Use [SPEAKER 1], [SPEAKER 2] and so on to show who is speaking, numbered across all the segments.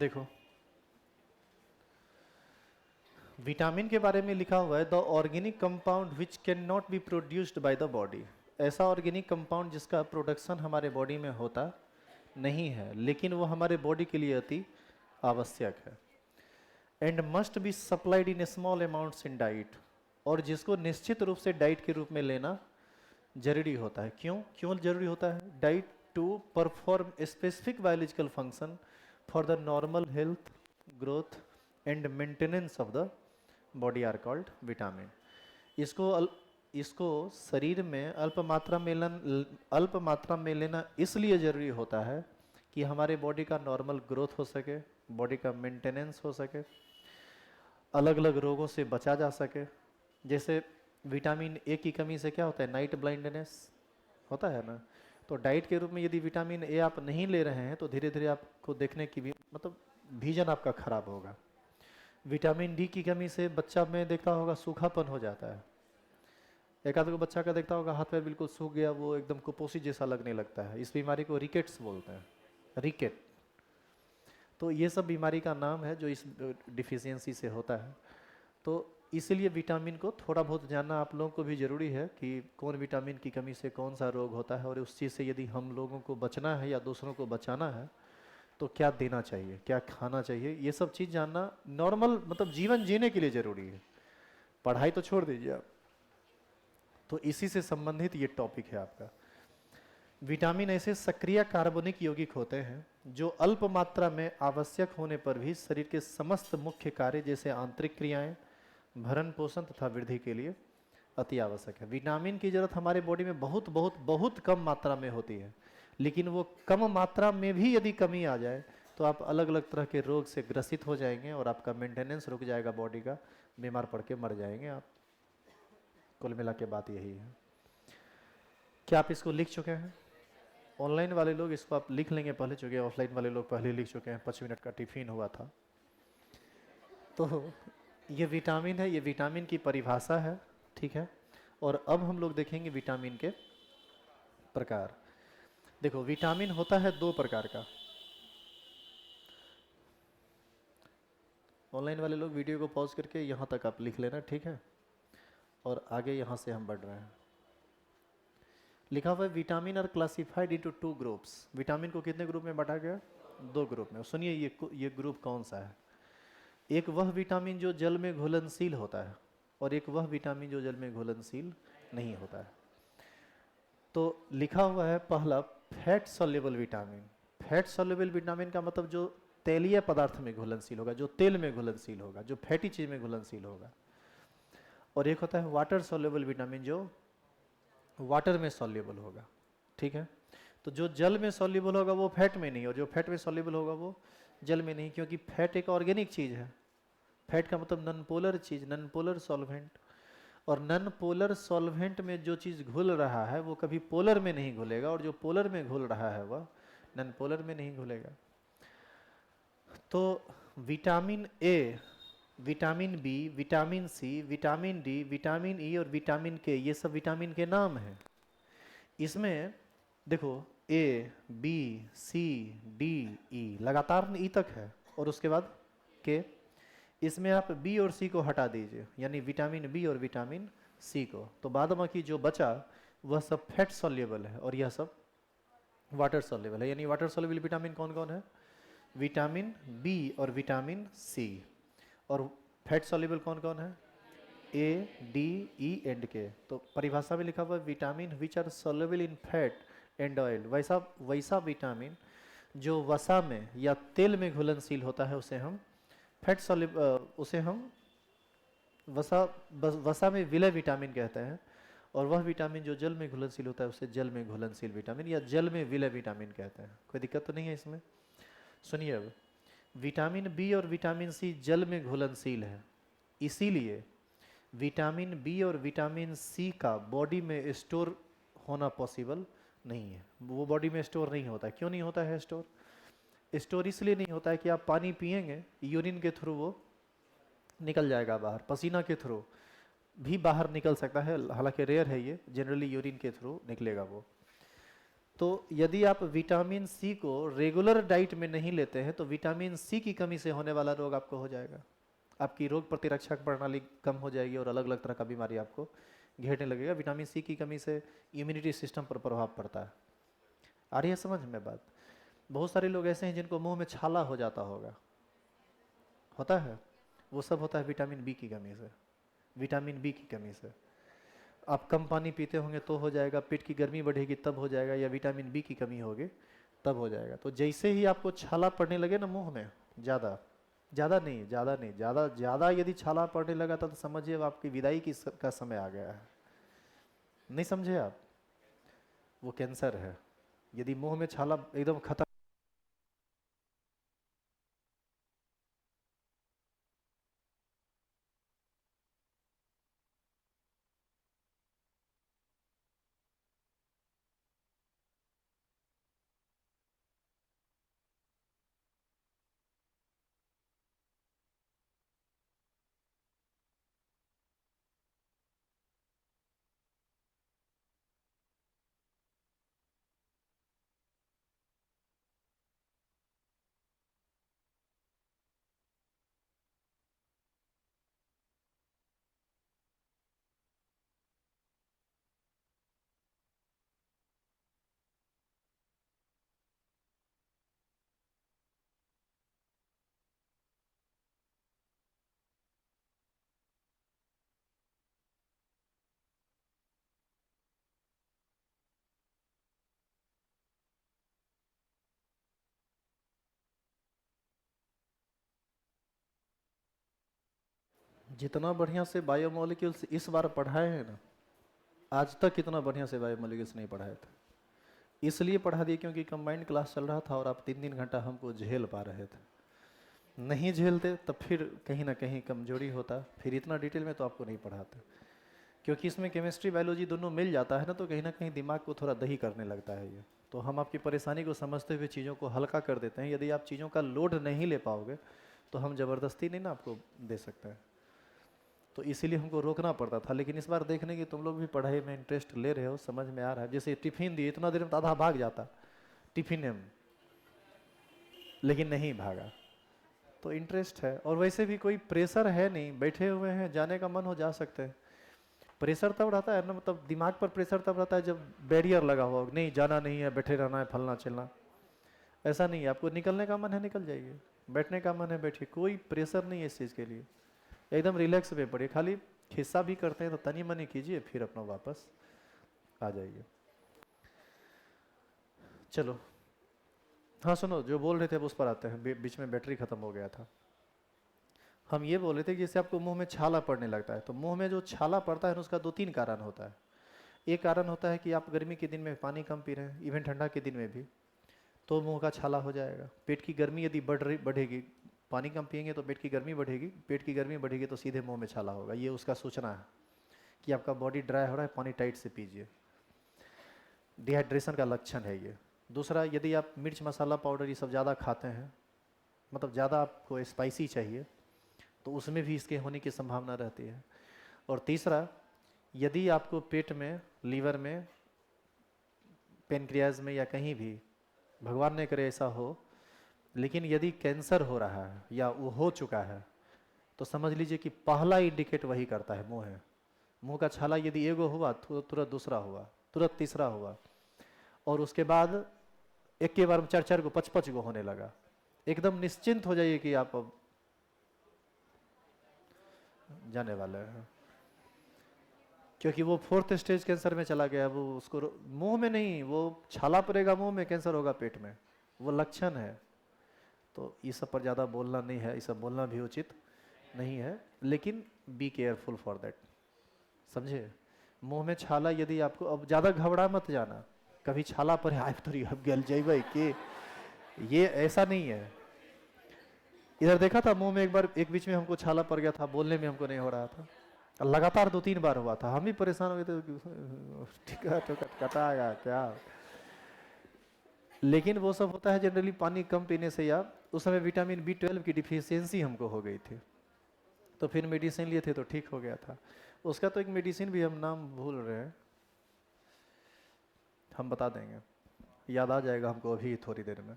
[SPEAKER 1] देखो, विटामिन के बारे में लिखा हुआ है the organic compound which can not be produced by the body. ऐसा ऑर्गेनिक कंपाउंड जिसका प्रोडक्शन हमारे बॉडी में होता नहीं है, लेकिन वो हमारे बॉडी के लिए अति आवश्यक है। And must be supplied in small amounts in diet, और जिसको निश्चित रूप से डाइट के रूप में लेना जरूरी होता है। क्यों क्यों जरूरी होता है? Diet to perform specific biological function for the normal health, growth and maintenance of the body are called vitamin. इसको शरीर में अल्प मात्रा में लेना इसलिए जरूरी होता है कि हमारे बॉडी का नॉर्मल ग्रोथ हो सके, बॉडी का मेंटेनेंस हो सके, अलग अलग रोगों से बचा जा सके। जैसे विटामिन ए की कमी से क्या होता है? नाइट ब्लाइंडनेस होता है ना। तो डाइट के रूप में यदि विटामिन ए आप नहीं ले रहे हैं तो धीरे धीरे आपको देखने की भी मतलब विजन आपका खराब होगा। विटामिन डी की कमी से बच्चा में देखता होगा सूखापन हो जाता है। एक आध को बच्चा का देखता होगा हाथ पैर बिल्कुल सूख गया, वो एकदम कुपोषी जैसा लगने लगता है। इस बीमारी को रिकेट्स बोलते हैं, रिकेट। तो ये सब बीमारी का नाम है जो इस डिफिशियंसी से होता है। तो इसीलिए विटामिन को थोड़ा बहुत जानना आप लोगों को भी ज़रूरी है कि कौन विटामिन की कमी से कौन सा रोग होता है, और उस चीज़ से यदि हम लोगों को बचना है या दूसरों को बचाना है तो क्या देना चाहिए, क्या खाना चाहिए, ये सब चीज़ जानना नॉर्मल मतलब जीवन जीने के लिए ज़रूरी है। पढ़ाई तो छोड़ दीजिए आप। तो इसी से संबंधित ये टॉपिक है आपका। विटामिन ऐसे सक्रिय कार्बनिक यौगिक होते हैं जो अल्प मात्रा में आवश्यक होने पर भी शरीर के समस्त मुख्य कार्य जैसे आंतरिक क्रियाएं, भरण पोषण तथा वृद्धि के लिए अति आवश्यक है। विटामिन की जरूरत हमारे बॉडी में बहुत बहुत बहुत कम मात्रा में होती है, लेकिन वो कम मात्रा में भी यदि कमी आ जाए तो आप अलग अलग तरह के रोग से ग्रसित हो जाएंगे और आपका मेंटेनेंस रुक जाएगा बॉडी का, बीमार पड़ के मर जाएंगे आप। कुल मिला के बात यही है। क्या आप इसको लिख चुके हैं? ऑनलाइन वाले लोग इसको आप लिख लेंगे पहले, चुके ऑफलाइन वाले लोग पहले लिख चुके हैं। 5 मिनट का टिफिन हुआ था। तो ये विटामिन है, ये विटामिन की परिभाषा है, ठीक है। और अब हम लोग देखेंगे विटामिन के प्रकार। देखो, विटामिन होता है 2 प्रकार का। ऑनलाइन वाले लोग वीडियो को पॉज करके यहाँ तक आप लिख लेना, ठीक है। और आगे यहाँ से हम बढ़ रहे हैं। लिखा हुआ है vitamin are classified into 2 groups. Vitamin को कितने ग्रुप में बांटा गया? 2 ग्रुप में। सुनिए ये ग्रुप कौन सा है। एक वह विटामिन जो जल में घुलनशील होता है और एक वह विटामिन जो जल में घुलनशील नहीं होता है। तो लिखा हुआ है पहला fat soluble vitamin. Fat soluble vitamin का मतलब जो तेलीय पदार्थ में घुलनशील होगा, जो तेल में घुलनशील होगा, जो फैटी चीज में घुलनशील होगा। और एक होता है वाटर सॉल्युबल विटामिन जो वाटर में सॉल्युबल होगा, ठीक है। तो जो जल में सॉल्युबल होगा वो फैट में नहीं, और जो फैट में सॉल्युबल होगा वो जल में नहीं, क्योंकि फैट एक ऑर्गेनिक चीज है। फैट का मतलब नॉन पोलर चीज, नॉन पोलर सॉल्वेंट। और नॉन पोलर सॉल्वेंट में जो चीज घुल रहा है वो कभी पोलर में नहीं घुलेगा, और जो पोलर में घुल रहा है वह नॉन पोलर में नहीं घुलेगा। तो vitamin A, vitamin B, vitamin C, vitamin D, vitamin E और विटामिन के, ये सब विटामिन के नाम हैं। इसमें देखो ए, बी, सी, डी, ई, लगातार ई तक है, और उसके बाद के। इसमें आप बी और सी को हटा दीजिए, यानी विटामिन बी और विटामिन सी को, तो बाद बाकी जो बचा वह सब फैट सॉल्युबल है और यह सब वाटर सॉल्युबल है। यानी वाटर सॉल्युबल विटामिन कौन कौन है? विटामिन बी और विटामिन सी। और फैट सॉल्युबल कौन कौन है? ए, डी, ई एंड के। तो परिभाषा में लिखा हुआ है vitamin which are soluble in fat and oil. वैसा वैसा विटामिन जो वसा में या तेल में घुलनशील होता है उसे हम फैट सॉल्युबल, उसे हम वसा में विलय विटामिन कहते हैं। और वह विटामिन जो जल में घुलनशील होता है उसे जल में घुलनशील विटामिन या जल में विलय विटामिन कहते हैं। कोई दिक्कत तो नहीं है इसमें? सुनिए, अब विटामिन बी और विटामिन सी जल में घुलनशील है, इसीलिए विटामिन बी और विटामिन सी का बॉडी में स्टोर होना पॉसिबल नहीं है। वो बॉडी में स्टोर नहीं होता है। क्यों नहीं होता है स्टोर? स्टोर इसलिए नहीं होता है कि आप पानी पिएंगे, यूरिन के थ्रू वो निकल जाएगा बाहर, पसीना के थ्रू भी बाहर निकल सकता है, हालांकि रेयर है ये, जनरली यूरिन के थ्रू निकलेगा वो। तो यदि आप विटामिन सी को रेगुलर डाइट में नहीं लेते हैं तो विटामिन सी की कमी से होने वाला रोग आपको हो जाएगा। आपकी रोग प्रतिरक्षक प्रणाली कम हो जाएगी और अलग अलग तरह का बीमारी आपको घेरने लगेगा। विटामिन सी की कमी से इम्यूनिटी सिस्टम पर प्रभाव पड़ता है। आ रही है समझ में बात? बहुत सारे लोग ऐसे हैं जिनको मुंह में छाला हो जाता होगा, होता है, वो सब होता है विटामिन बी की कमी से, विटामिन बी की कमी से। आप कम पानी पीते होंगे तो हो जाएगा, पेट की गर्मी बढ़ेगी तब हो जाएगा, या विटामिन बी की कमी होगी तब हो जाएगा। तो जैसे ही आपको छाला पड़ने लगे ना मुंह में, ज़्यादा ज़्यादा नहीं, ज़्यादा नहीं, ज़्यादा ज़्यादा यदि छाला पड़ने लगा तो समझिए अब आपकी विदाई की का समय आ गया है। नहीं समझे आप? वो कैंसर है। यदि मुंह में छाला एकदम खत्म, जितना बढ़िया से बायोमोलिक्यूल्स इस बार पढ़ाए हैं ना, आज तक इतना बढ़िया से बायोमोलिक्यूल्स नहीं पढ़ाए थे। इसलिए पढ़ा दिए क्योंकि कंबाइंड क्लास चल रहा था और आप 3-3 घंटा हमको झेल पा रहे थे। नहीं झेलते तब फिर कहीं ना कहीं कमजोरी होता, फिर इतना डिटेल में तो आपको नहीं पढ़ाते। क्योंकि इसमें केमिस्ट्री बायोलॉजी दोनों मिल जाता है ना, तो कहीं ना कहीं दिमाग को थोड़ा दही करने लगता है ये। तो हम आपकी परेशानी को समझते हुए चीज़ों को हल्का कर देते हैं। यदि आप चीज़ों का लोड नहीं ले पाओगे तो हम ज़बरदस्ती नहीं ना आपको दे सकते हैं, तो इसीलिए हमको रोकना पड़ता था। लेकिन इस बार देखने की तुम लोग भी पढ़ाई में इंटरेस्ट ले रहे हो, समझ में आ रहा है। जैसे टिफिन दिए, इतना देर में तो आधा भाग जाता टिफिन में, लेकिन नहीं भागा, तो इंटरेस्ट है। और वैसे भी कोई प्रेशर है नहीं, बैठे हुए हैं, जाने का मन हो जा सकते हैं। प्रेशर तब रहता है ना, मतलब दिमाग पर प्रेशर तब रहता है जब बैरियर लगा हुआ हो, नहीं जाना नहीं है, बैठे रहना है, फलना चलना। ऐसा नहीं है, आपको निकलने का मन है निकल जाइए, बैठने का मन है बैठिए, कोई प्रेशर नहीं है इस चीज़ के लिए। एकदम रिलैक्स में पड़िए, खाली हिस्सा भी करते हैं तो तनी मनी कीजिए, फिर अपना वापस आ जाइए। चलो, हाँ सुनो, जो बोल रहे थे अब उस पर आते हैं, बीच में बैटरी खत्म हो गया था। हम ये बोल रहे थे कि जैसे आपको मुंह में छाला पड़ने लगता है, तो मुंह में जो छाला पड़ता है ना, उसका 2-3 कारण होता है। एक कारण होता है कि आप गर्मी के दिन में पानी कम पी रहे हैं, इवन ठंडा के दिन में भी, तो मुंह का छाला हो जाएगा। पेट की गर्मी यदि बढ़ेगी, पानी कम पिएंगे तो पेट की गर्मी बढ़ेगी, पेट की गर्मी बढ़ेगी तो सीधे मुंह में छाला होगा। ये उसका सूचना है कि आपका बॉडी ड्राई हो रहा है, पानी टाइट से पीजिए। डिहाइड्रेशन का लक्षण है ये। दूसरा, यदि आप मिर्च मसाला पाउडर ये सब ज़्यादा खाते हैं, मतलब ज़्यादा आपको स्पाइसी चाहिए, तो उसमें भी इसके होने की संभावना रहती है। और तीसरा, यदि आपको पेट में, लीवर में, पेनक्रियाज में या कहीं भी, भगवान ने करे ऐसा हो, लेकिन यदि कैंसर हो रहा है या वो हो चुका है, तो समझ लीजिए कि पहला इंडिकेट वही करता है, मुंह है। मुंह का छाला यदि एगो हुआ तो तुरंत दूसरा हुआ, तुरंत तीसरा हुआ, और उसके बाद एक के बार में 4-4 गो 5-5 गो होने लगा। एकदम निश्चिंत हो जाइए कि आप अब जाने वाले हैं, क्योंकि वो 4th स्टेज कैंसर में चला गया। वो उसको मुंह में नहीं, वो छाला पड़ेगा मुंह में, कैंसर होगा पेट में, वो लक्षण है। तो ये सब पर ज़्यादा बोलना नहीं है, ये सब बोलना भी उचित नहीं है, लेकिन बी केयरफुल फॉर दैट, समझे। मुंह में छाला यदि आपको, अब ज़्यादा घबरा मत जाना, कभी छाला पर आए तो अब गल जाइए कि ये ऐसा नहीं है। इधर देखा था मुंह में एक बार, एक बीच में हमको छाला पड़ गया था, बोलने में हमको नहीं हो रहा था, लगातार 2-3 बार हुआ था, हम भी परेशान हो गए थे, ठीक है तो कटाएगा क्या। लेकिन वो सब होता है जनरली पानी कम पीने से, या उस समय विटामिन बी 12 की डिफिशियंसी हमको हो गई थी, तो फिर मेडिसिन लिए थे तो ठीक हो गया था। उसका तो एक मेडिसिन भी हम नाम भूल रहे हैं, हम बता देंगे। याद आ जाएगा हमको अभी थोड़ी देर में,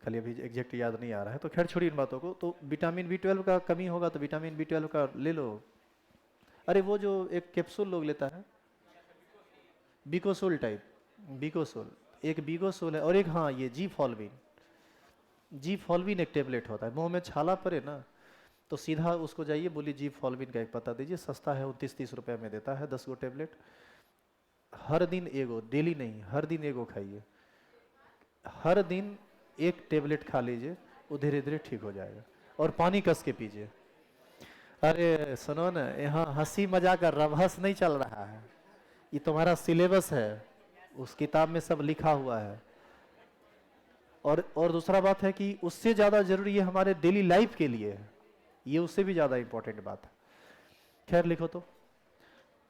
[SPEAKER 1] खाली अभी एग्जैक्ट याद नहीं आ रहा है, तो खैर छोड़िए इन बातों को। तो विटामिन बी 12 का कमी होगा तो विटामिन बी 12 का ले लो। अरे वो जो एक कैप्सूल लोग लेता है, बिकोसोल टाइप, बिकोसोल, एक बिकोसोल है, और एक हाँ ये जी फॉलविन, जी फॉलविन एक टेबलेट होता है, मुंह में छाला पड़े ना तो सीधा उसको जाइए बोलिए जी फॉलविन का एक पता दीजिए, सस्ता है, 29-30 रुपये में देता है 10 गो टेबलेट। हर दिन एगो, डेली नहीं, हर दिन एगो खाइए, हर दिन एक टेबलेट खा लीजिए, वो धीरे धीरे ठीक हो जाएगा। और पानी कस के पीजिए। अरे सुनो ना, यहाँ हंसी मजाक का रभस नहीं चल रहा है, ये तुम्हारा सिलेबस है, उस किताब में सब लिखा हुआ है। और दूसरा बात है कि उससे ज़्यादा जरूरी ये हमारे डेली लाइफ के लिए है, ये उससे भी ज़्यादा इंपॉर्टेंट बात है। खैर लिखो तो,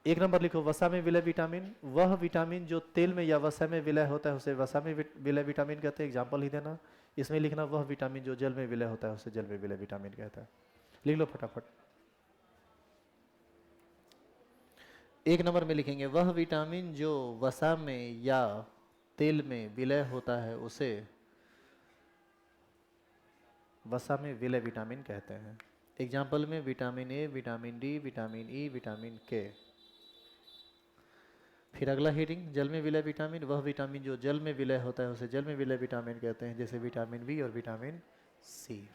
[SPEAKER 1] एक नंबर लिखो, वसा में विलय विटामिन, वह विटामिन जो तेल में या वसा में विलय होता है उसे वसा में विलय विटामिन कहते हैं, एग्जाम्पल ही देना। इसमें लिखना वह विटामिन जो जल में विलय होता है उसे जल में विलय विटामिन कहता है। लिख लो फटाफट। एक नंबर में लिखेंगे वह विटामिन जो वसा में या तेल में विलय होता है उसे वसा में विलय विटामिन कहते हैं। एग्जाम्पल में vitamin A, vitamin D, vitamin E, vitamin के। फिर अगला हेडिंग, जल में विलय विटामिन, वह विटामिन जो जल में विलय होता है उसे जल में विलय विटामिन कहते हैं, जैसे विटामिन बी और विटामिन सी।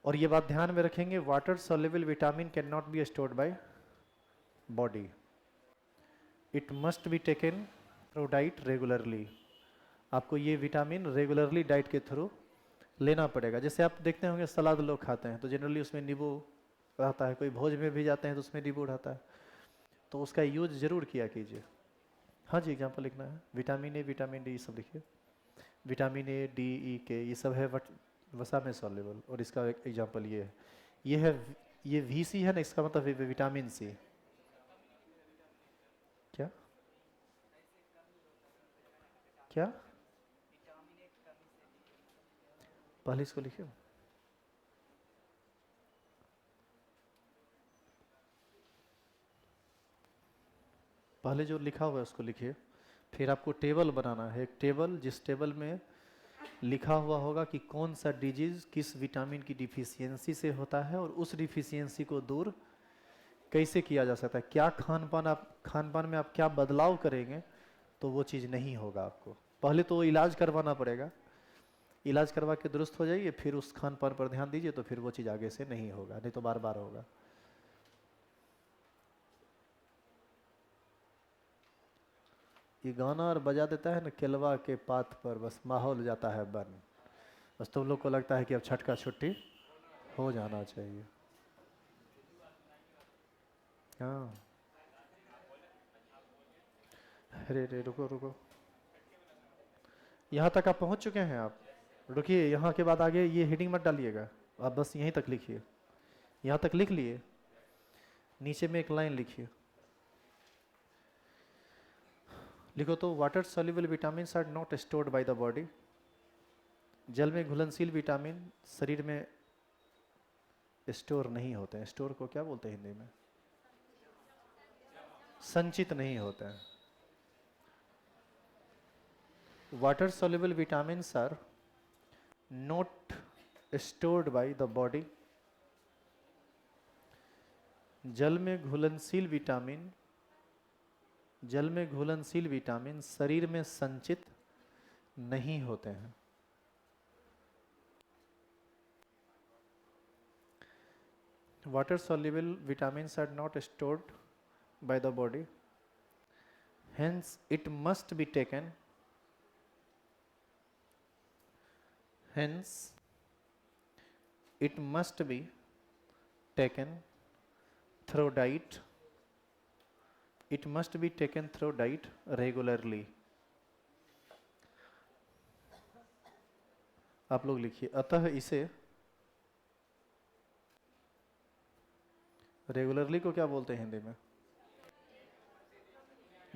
[SPEAKER 1] और ये बात ध्यान में रखेंगे, water soluble vitamin can not be stored by body, it must be taken through diet regularly. आपको ये विटामिन रेगुलरली डाइट के थ्रू लेना पड़ेगा। जैसे आप देखते होंगे सलाद लोग खाते हैं तो जनरली उसमें नींबू रहता है, कोई भोज में भी जाते हैं तो उसमें नींबू रहता है, तो उसका यूज जरूर किया कीजिए। हाँ जी, एग्जाम्पल लिखना है, विटामिन ए, विटामिन डी, ये सब लिखिए। विटामिन ए, डी, ई, के, ये सब है वसा में सॉल्युबल। और इसका एक एग्जाम्पल ये है, ये वी सी है ना, इसका मतलब है विटामिन सी। क्या क्या, पहले इसको लिखिए, पहले जो लिखा हुआ है उसको लिखिए। फिर आपको टेबल बनाना है, एक टेबल, जिस टेबल में लिखा हुआ होगा कि कौन सा डिजीज किस विटामिन की डिफिशियंसी से होता है और उस डिफिशियंसी को दूर कैसे किया जा सकता है, क्या खान पान में आप क्या बदलाव करेंगे तो वो चीज़ नहीं होगा आपको। पहले तो इलाज करवाना पड़ेगा, इलाज करवा के दुरुस्त हो जाइए, फिर उस खान पान पर ध्यान दीजिए, तो फिर वो चीज़ आगे से नहीं होगा, नहीं तो बार बार होगा। ये गाना और बजा देता है ना केलवा के पात पर, बस माहौल जाता है बन, बस तुम लोग को लगता है कि अब छठ का छुट्टी हो जाना चाहिए। हाँ, अरे रे रुको रुको, यहाँ तक आप पहुँच चुके हैं आप, रुकिए, यहाँ के बाद आगे ये हेडिंग मत डालिएगा, आप बस यहीं तक लिखिए। यहाँ तक लिख लिए, नीचे में एक लाइन लिखिए, लिखो तो, water soluble vitamin are not stored by the body, जल में घुलनशील विटामिन शरीर में स्टोर नहीं होते हैं। स्टोर को क्या बोलते हैं हिंदी में? संचित नहीं होते हैं। Water soluble vitamins are not stored by the body, जल में घुलनशील विटामिन शरीर में संचित नहीं होते हैं। Water soluble vitamins are not stored by the body, hence it must be taken through diet, it must be taken through diet regularly। आप लोग लिखिए, अतः इसे रेगुलरली को क्या बोलते हैं हिंदी में?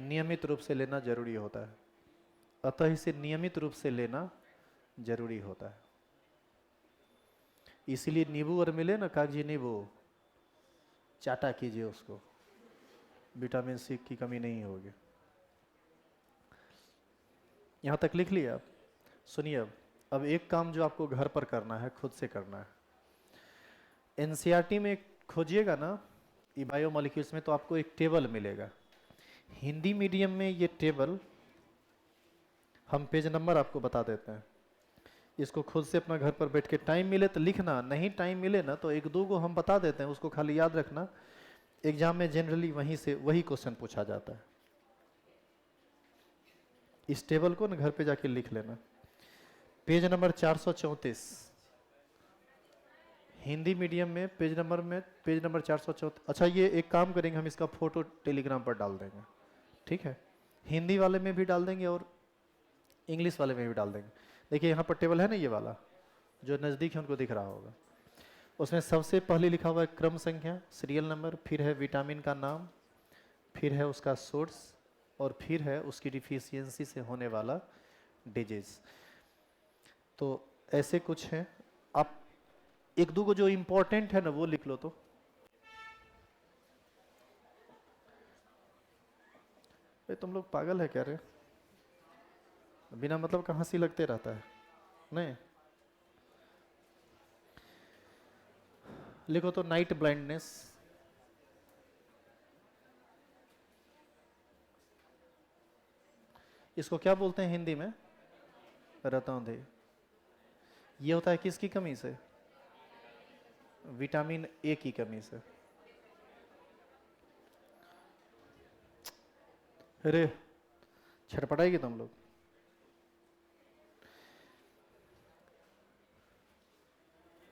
[SPEAKER 1] नियमित रूप से लेना जरूरी होता है। अतः इसे नियमित रूप से लेना जरूरी होता है। इसीलिए नींबू और मिले ना, कागजी नींबू, चाटा कीजिए उसको, विटामिन सी की कमी नहीं होगी। यहाँ तक लिख लिया आप? सुनिए, अब एक काम जो आपको घर पर करना है, खुद से करना है। एनसीईआरटी में खोजिएगा ना ये बायोमोलिक्यूल्स में, तो आपको एक टेबल मिलेगा। हिंदी मीडियम में ये टेबल, हम पेज नंबर आपको बता देते हैं। इसको खुद से अपना घर पर बैठ के टाइम मिले तो लिखना, नहीं टाइम मिले ना तो एक दो को हम बता देते हैं, उसको खाली याद रखना। एग्जाम में जनरली वहीं से वही क्वेश्चन पूछा जाता है। इस टेबल को ना घर पे जाके लिख लेना। पेज नंबर 434, हिंदी मीडियम में पेज नंबर 434। अच्छा, ये एक काम करेंगे, हम इसका फोटो टेलीग्राम पर डाल देंगे, ठीक है? हिंदी वाले में भी डाल देंगे और इंग्लिश वाले में भी डाल देंगे। देखिए यहाँ पर टेबल है ना, ये वाला जो नज़दीक है उनको दिख रहा होगा। उसमें सबसे पहले लिखा हुआ है क्रम संख्या, सीरियल नंबर, फिर है विटामिन का नाम, फिर है उसका सोर्स, और फिर है उसकी डिफिशियंसी से होने वाला डिजीज। तो ऐसे कुछ हैं। आप एक दो को जो इंपॉर्टेंट है ना वो लिख लो। तो तुम लोग पागल है क्या रे? बिना मतलब का हंसी लगते रहता है। नहीं लिखो तो नाइट ब्लाइंडनेस, इसको क्या बोलते हैं हिंदी में? रतौंधी। ये होता है किसकी कमी से? विटामिन ए की कमी से। अरे छटपटाएगी तुम लोग।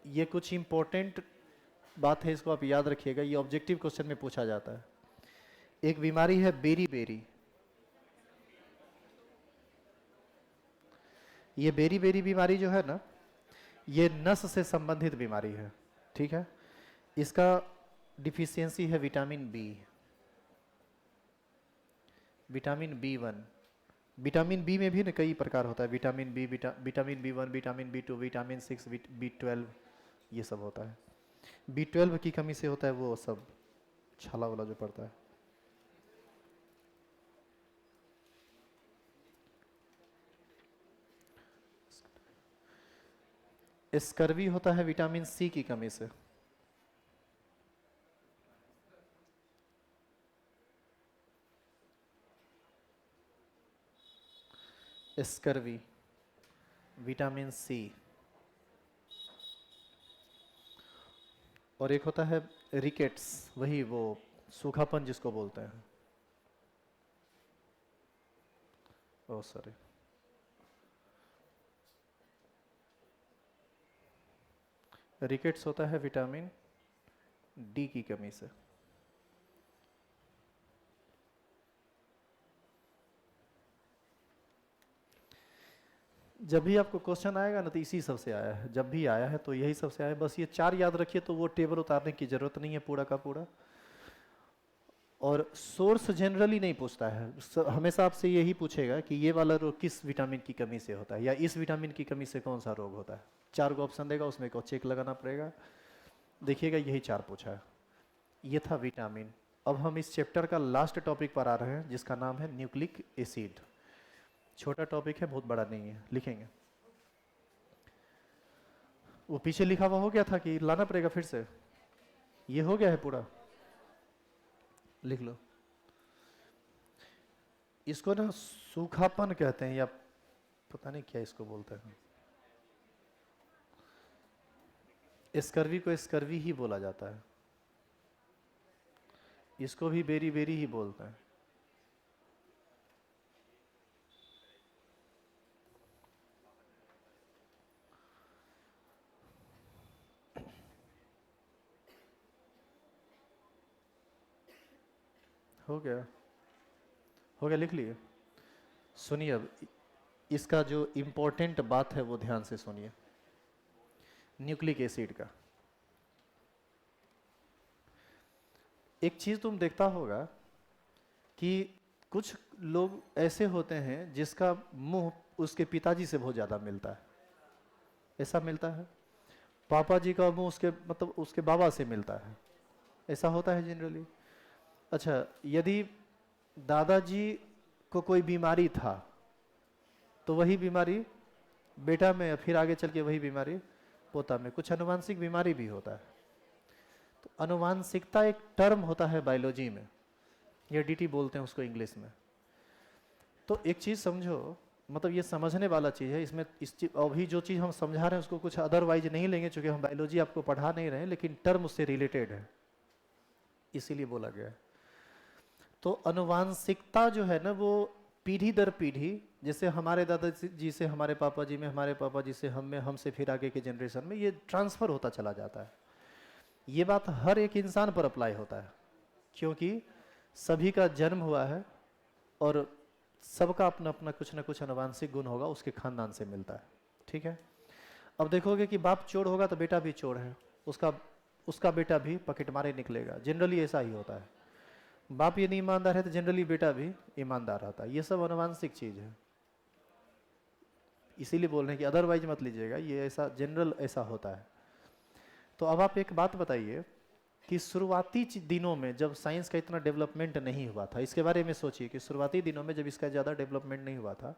[SPEAKER 1] ये कुछ इंपॉर्टेंट बात है, इसको आप याद रखिएगा, ये ऑब्जेक्टिव क्वेश्चन में पूछा जाता है। एक बीमारी है बेरी बेरी। ये बेरी बेरी बीमारी जो है ना, ये नस से संबंधित बीमारी है, ठीक है? इसका डिफिशियंसी है vitamin B, vitamin B1। Vitamin B में भी ना कई प्रकार होता है, vitamin B, vitamin B1, vitamin B2, vitamin 6, B12, ये सब होता है। B12 की कमी से होता है वो सब छाला वाला जो पड़ता है। स्कर्वी होता है विटामिन सी की कमी से। Scurvy, vitamin C. और एक होता है रिकेट्स, वही वो सूखापन जिसको बोलते हैं। ओ सॉरी, रिकेट्स होता है विटामिन डी की कमी से। जब भी आपको क्वेश्चन आएगा ना तो इसी सब से आया है, जब भी आया है तो यही सब से आया है। बस ये चार याद रखिए तो वो टेबल उतारने की जरूरत नहीं है पूरा का पूरा। और सोर्स जनरली नहीं पूछता है, हमेशा आपसे यही पूछेगा कि ये वाला रोग किस विटामिन की कमी से होता है, या इस विटामिन की कमी से कौन सा रोग होता है। चार को ऑप्शन देगा, उसमें को चेक लगाना पड़ेगा। देखिएगा यही चार पूछा है। ये था विटामिन। अब हम इस चैप्टर का लास्ट टॉपिक पर आ रहे हैं जिसका नाम है न्यूक्लिक एसिड। छोटा टॉपिक है, बहुत बड़ा नहीं है, लिखेंगे। वो पीछे लिखा हुआ हो गया था कि लाना पड़ेगा फिर से? ये हो गया है पूरा, लिख लो। इसको ना सूखापन कहते हैं, या पता नहीं क्या इसको बोलते हैं। स्कर्वी को स्कर्वी ही बोला जाता है, इसको भी बेरी बेरी ही बोलते हैं। हो गया, हो गया, लिख लिए। सुनिए, अब इसका जो इंपॉर्टेंट बात है वो ध्यान से सुनिए। न्यूक्लिक एसिड का एक चीज तुम देखता होगा कि कुछ लोग ऐसे होते हैं जिसका मुंह उसके पिताजी से बहुत ज्यादा मिलता है। ऐसा मिलता है। पापा जी का मुंह उसके मतलब उसके बाबा से मिलता है। ऐसा होता है जनरली। अच्छा, यदि दादाजी को कोई बीमारी था तो वही बीमारी बेटा में, फिर आगे चल के वही बीमारी पोता में। कुछ अनुवांशिक बीमारी भी होता है। तो अनुवांशिकता एक टर्म होता है बायोलॉजी में, हेरिडिटी बोलते हैं उसको इंग्लिश में। तो एक चीज़ समझो, मतलब ये समझने वाला चीज़ है, इसमें अभी जो चीज़ हम समझा रहे हैं उसको कुछ अदरवाइज नहीं लेंगे, चूँकि हम बायोलॉजी आपको पढ़ा नहीं रहे हैं, लेकिन टर्म उससे रिलेटेड है, इसीलिए बोला गया है। तो अनुवांशिकता जो है ना, वो पीढ़ी दर पीढ़ी, जैसे हमारे दादाजी से हमारे पापा जी में, हमारे पापा जी से हम में, हमसे फिर आगे के जनरेशन में ये ट्रांसफ़र होता चला जाता है। ये बात हर एक इंसान पर अप्लाई होता है, क्योंकि सभी का जन्म हुआ है और सबका अपना अपना कुछ ना कुछ अनुवांशिक गुण होगा, उसके खानदान से मिलता है। ठीक है। अब देखोगे कि बाप चोर होगा तो बेटा भी चोर है, उसका बेटा भी पकेटमारे निकलेगा, जनरली ऐसा ही होता है। बाप ये नहीं ईमानदार है तो जनरली बेटा भी ईमानदार रहता है। ये सब अनुवांशिक चीज़ है, इसीलिए बोल रहे हैं कि अदरवाइज मत लीजिएगा, ये ऐसा जनरल ऐसा होता है। तो अब आप एक बात बताइए कि शुरुआती दिनों में जब साइंस का इतना डेवलपमेंट नहीं हुआ था, इसके बारे में सोचिए कि शुरुआती दिनों में जब इसका ज़्यादा डेवलपमेंट नहीं हुआ था,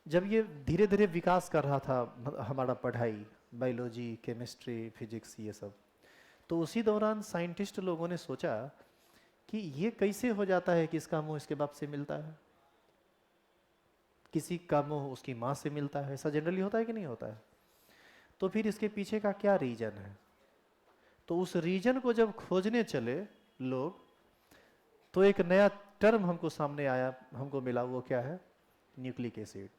[SPEAKER 1] जब ये धीरे धीरे विकास कर रहा था हमारा पढ़ाई, बायोलॉजी, केमिस्ट्री, फिजिक्स, ये सब, तो उसी दौरान साइंटिस्ट लोगों ने सोचा कि ये कैसे हो जाता है कि इसका मुंह इसके बाप से मिलता है, किसी का मुंह उसकी माँ से मिलता है। ऐसा जनरली होता है कि नहीं होता है? तो फिर इसके पीछे का क्या रीजन है? तो उस रीजन को जब खोजने चले लोग, तो एक नया टर्म हमको सामने आया, हमको मिला, वो क्या है? Nucleic acid.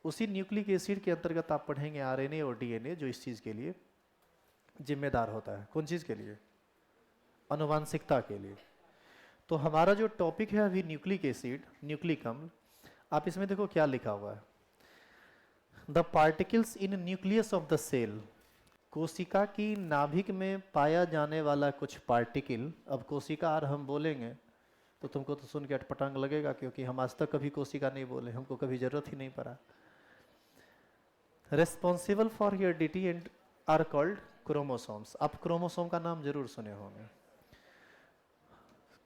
[SPEAKER 1] उसी न्यूक्लिक एसिड के अंतर्गत आप पढ़ेंगे आरएनए और डीएनए, जो इस चीज़ के लिए जिम्मेदार होता है। कौन चीज़ के लिए? अनुवांशिकता के लिए। तो हमारा जो टॉपिक है अभी न्यूक्लिक एसिड, न्यूक्लिक अम्ल, आप इसमें देखो क्या लिखा हुआ है, the particles in nucleus of the cell. कोशिका की नाभिक में पाया जाने वाला कुछ पार्टिकल। अब कोशिका और हम बोलेंगे तो तुमको तो सुन के अटपटांग लगेगा, क्योंकि हम आज तक कभी कोशिका नहीं बोले, हमको कभी जरूरत ही नहीं पड़ा। Responsible for heredity and are called chromosomes. आप क्रोमोसोम का नाम जरूर सुने होंगे।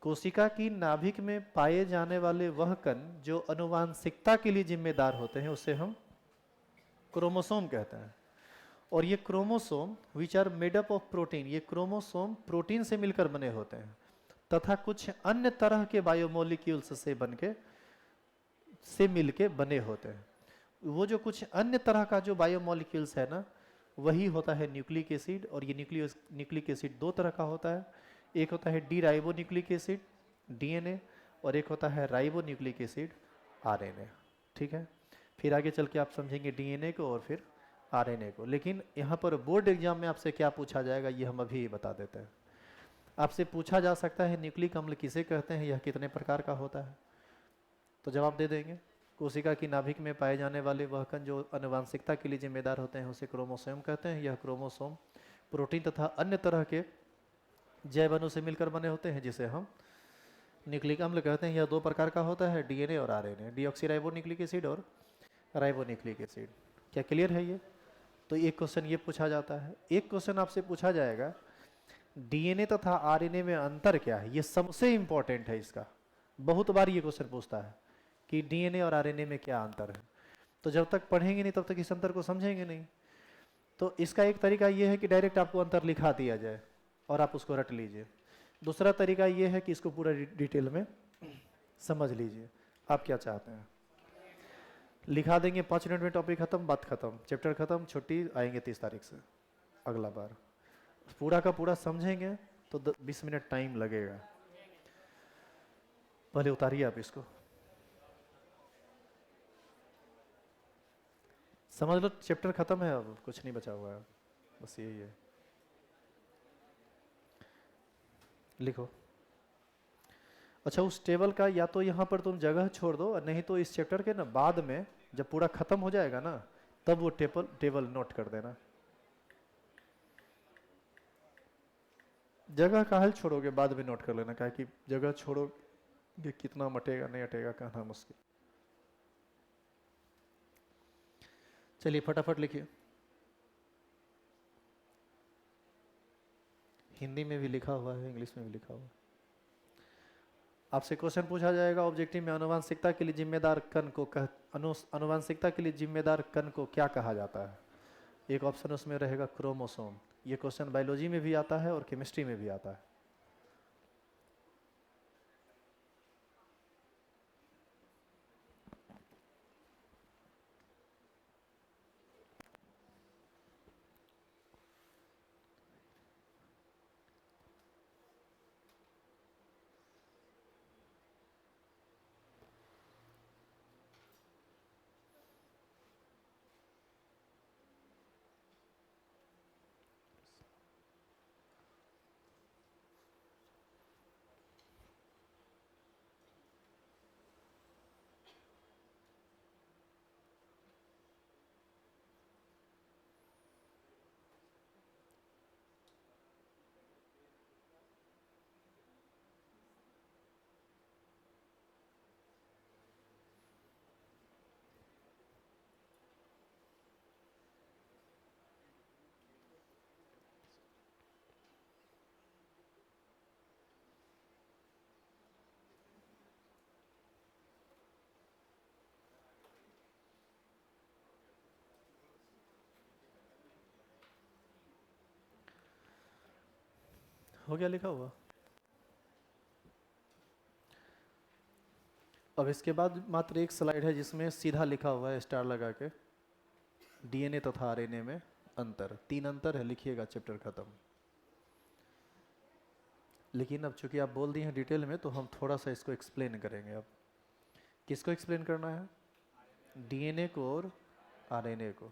[SPEAKER 1] कोशिका की नाभिक में पाए जाने वाले वह कण जो अनुवांशिकता के लिए जिम्मेदार होते हैं, उसे हम क्रोमोसोम कहते हैं। और ये chromosome which are made up of protein, ये क्रोमोसोम प्रोटीन से मिलकर बने होते हैं तथा कुछ अन्य तरह के बायोमोलिक्यूल्स से मिलके बने होते हैं। वो जो कुछ अन्य तरह का जो बायोमोलिक्यूल्स है ना, वही होता है न्यूक्लिक एसिड। और ये न्यूक्लिक एसिड दो तरह का होता है, एक होता है D ribo nucleic acid DNA, और एक होता है राइबो न्यूक्लिक एसिड आरएनए। ठीक है। फिर आगे चल के आप समझेंगे डीएनए को और फिर आरएनए को। लेकिन यहाँ पर बोर्ड एग्जाम में आपसे क्या पूछा जाएगा ये हम अभी बता देते हैं। आपसे पूछा जा सकता है न्यूक्लिक अम्ल किसे कहते हैं, यह कितने प्रकार का होता है, तो जवाब दे देंगे। कोशिका की नाभिक में पाए जाने वाले वह कण जो अनुवांशिकता के लिए जिम्मेदार होते हैं उसे क्रोमोसोम कहते हैं। यह क्रोमोसोम प्रोटीन तथा अन्य तरह के जैव अणु से मिलकर बने होते हैं, जिसे हम न्यूक्लिक अम्ल कहते हैं। यह दो प्रकार का होता है, डीएनए और आरएनए, डीऑक्सीराइबो न्यूक्लिक एसिड और राइबो न्यूक्लिक एसिड। क्या क्लियर है ये? तो एक क्वेश्चन ये पूछा जाता है। एक क्वेश्चन आपसे पूछा जाएगा डीएनए तथा आरएनए में अंतर क्या है। ये सबसे इंपॉर्टेंट है, इसका बहुत बार ये क्वेश्चन पूछता है कि डीएनए और आरएनए में क्या अंतर है। तो जब तक पढ़ेंगे नहीं तब तक इस अंतर को समझेंगे नहीं। तो इसका एक तरीका ये है कि डायरेक्ट आपको अंतर लिखा दिया जाए और आप उसको रट लीजिए। दूसरा तरीका ये है कि इसको पूरा डिटेल में समझ लीजिए। आप क्या चाहते हैं? लिखा देंगे, 5 मिनट में टॉपिक खत्म, बात खत्म, चैप्टर खत्म, छुट्टी, आएंगे 30 तारीख से अगला बार। पूरा का पूरा समझेंगे तो 20 मिनट टाइम लगेगा। पहले उतारिए आप इसको, समझ लो चैप्टर खत्म है, अब कुछ नहीं बचा हुआ है, बस यही है। लिखो। अच्छा, उस टेबल का या तो यहाँ पर तुम जगह छोड़ दो, और नहीं तो इस चैप्टर के ना बाद में जब पूरा खत्म हो जाएगा ना, तब वो टेबल नोट कर देना। जगह का हल छोड़ोगे बाद में नोट कर लेना, क्या कि जगह छोड़ोगे कितना मटेगा नहीं हटेगा कहना मुश्किल। चलिए फटाफट लिखिए। हिंदी में भी लिखा हुआ है, इंग्लिश में भी लिखा हुआ है। आपसे क्वेश्चन पूछा जाएगा ऑब्जेक्टिव में, अनुवांशिकता के लिए जिम्मेदार कण को अनुवांशिकता के लिए जिम्मेदार कण को क्या कहा जाता है? एक ऑप्शन उसमें रहेगा क्रोमोसोम। ये क्वेश्चन बायोलॉजी में भी आता है और केमिस्ट्री में भी आता है। हो गया लिखा हुआ? अब इसके बाद मात्र एक स्लाइड है जिसमें सीधा लिखा हुआ है स्टार लगा के, डीएनए तथा आरएनए में अंतर। 3 अंतर है, लिखिएगा, चैप्टर खत्म। लेकिन अब चूंकि आप बोल दिए हैं डिटेल में, तो हम थोड़ा सा इसको एक्सप्लेन करेंगे। अब किसको एक्सप्लेन करना है? डीएनए को और आरएनए को।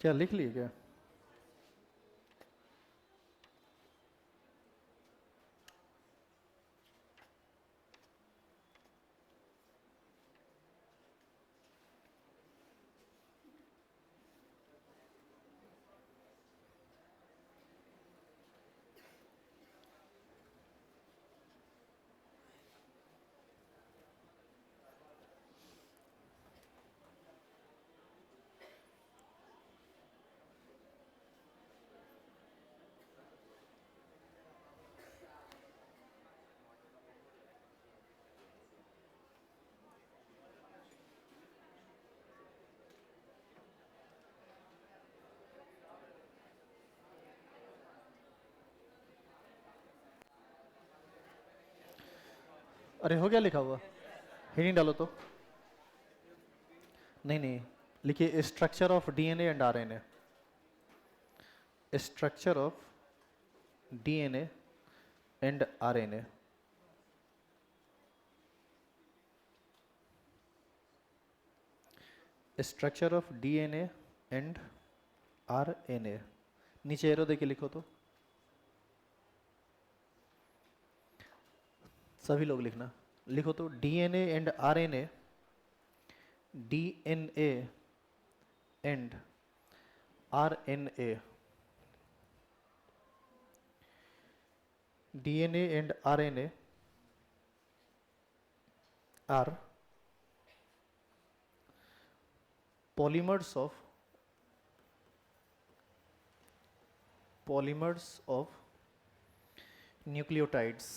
[SPEAKER 1] क्या लिख लिए क्या? अरे हो गया लिखा हुआ? हेडिंग डालो तो। नहीं नहीं, लिखिए structure of DNA and RNA. Structure of DNA and RNA. Structure of DNA and RNA. नीचे एरो देके लिखो तो। सभी लोग लिखना। लिखो तो, DNA and RNA. DNA and RNA. DNA and RNA are polymers of nucleotides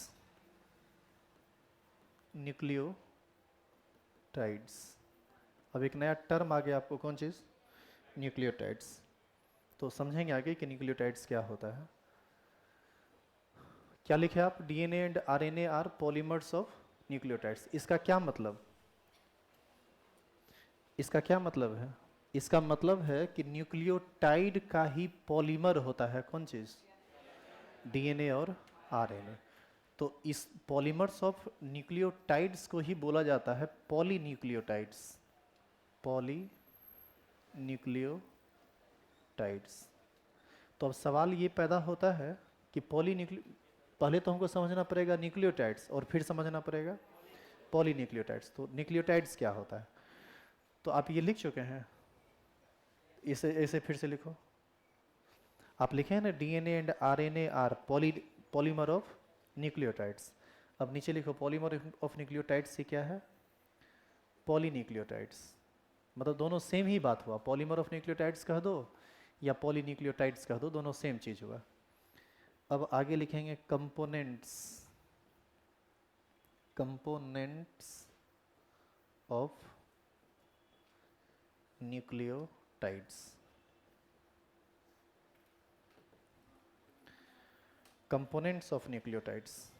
[SPEAKER 1] अब एक नया टर्म आ गया आपको, कौन चीज़? न्यूक्लियोटाइड्स। तो समझेंगे आगे कि न्यूक्लियोटाइड्स क्या होता है। क्या लिखे आप? DNA and RNA are polymers of nucleotides. इसका क्या मतलब? इसका क्या मतलब है? इसका मतलब है कि न्यूक्लियोटाइड का ही पॉलीमर होता है कौन चीज़? डीएनए और आरएनए। तो इस पॉलीमर्स ऑफ न्यूक्लियोटाइड्स को ही बोला जाता है पॉलीन्यूक्लियोटाइड्स। पॉलीन्यूक्लियोटाइड्स। तो अब सवाल ये पैदा होता है कि पहले तो हमको समझना पड़ेगा न्यूक्लियोटाइड्स और फिर समझना पड़ेगा पॉलीन्यूक्लियोटाइड्स। तो न्यूक्लियोटाइड्स क्या होता है? तो आप ये लिख चुके हैं, इसे ऐसे फिर से लिखो। आप लिखे हैं ना DNA and RNA are polymer of nucleotides. अब नीचे लिखो पॉलीमर ऑफ न्यूक्लियोटाइड्स से क्या है? पॉलीन्यूक्लियोटाइड्स। मतलब दोनों सेम ही बात हुआ, पॉलीमर ऑफ न्यूक्लियोटाइड्स कह दो या पॉलीन्यूक्लियोटाइड्स कह दो, दोनों सेम चीज हुआ। अब आगे लिखेंगे components, components of nucleotides. Components of nucleotides.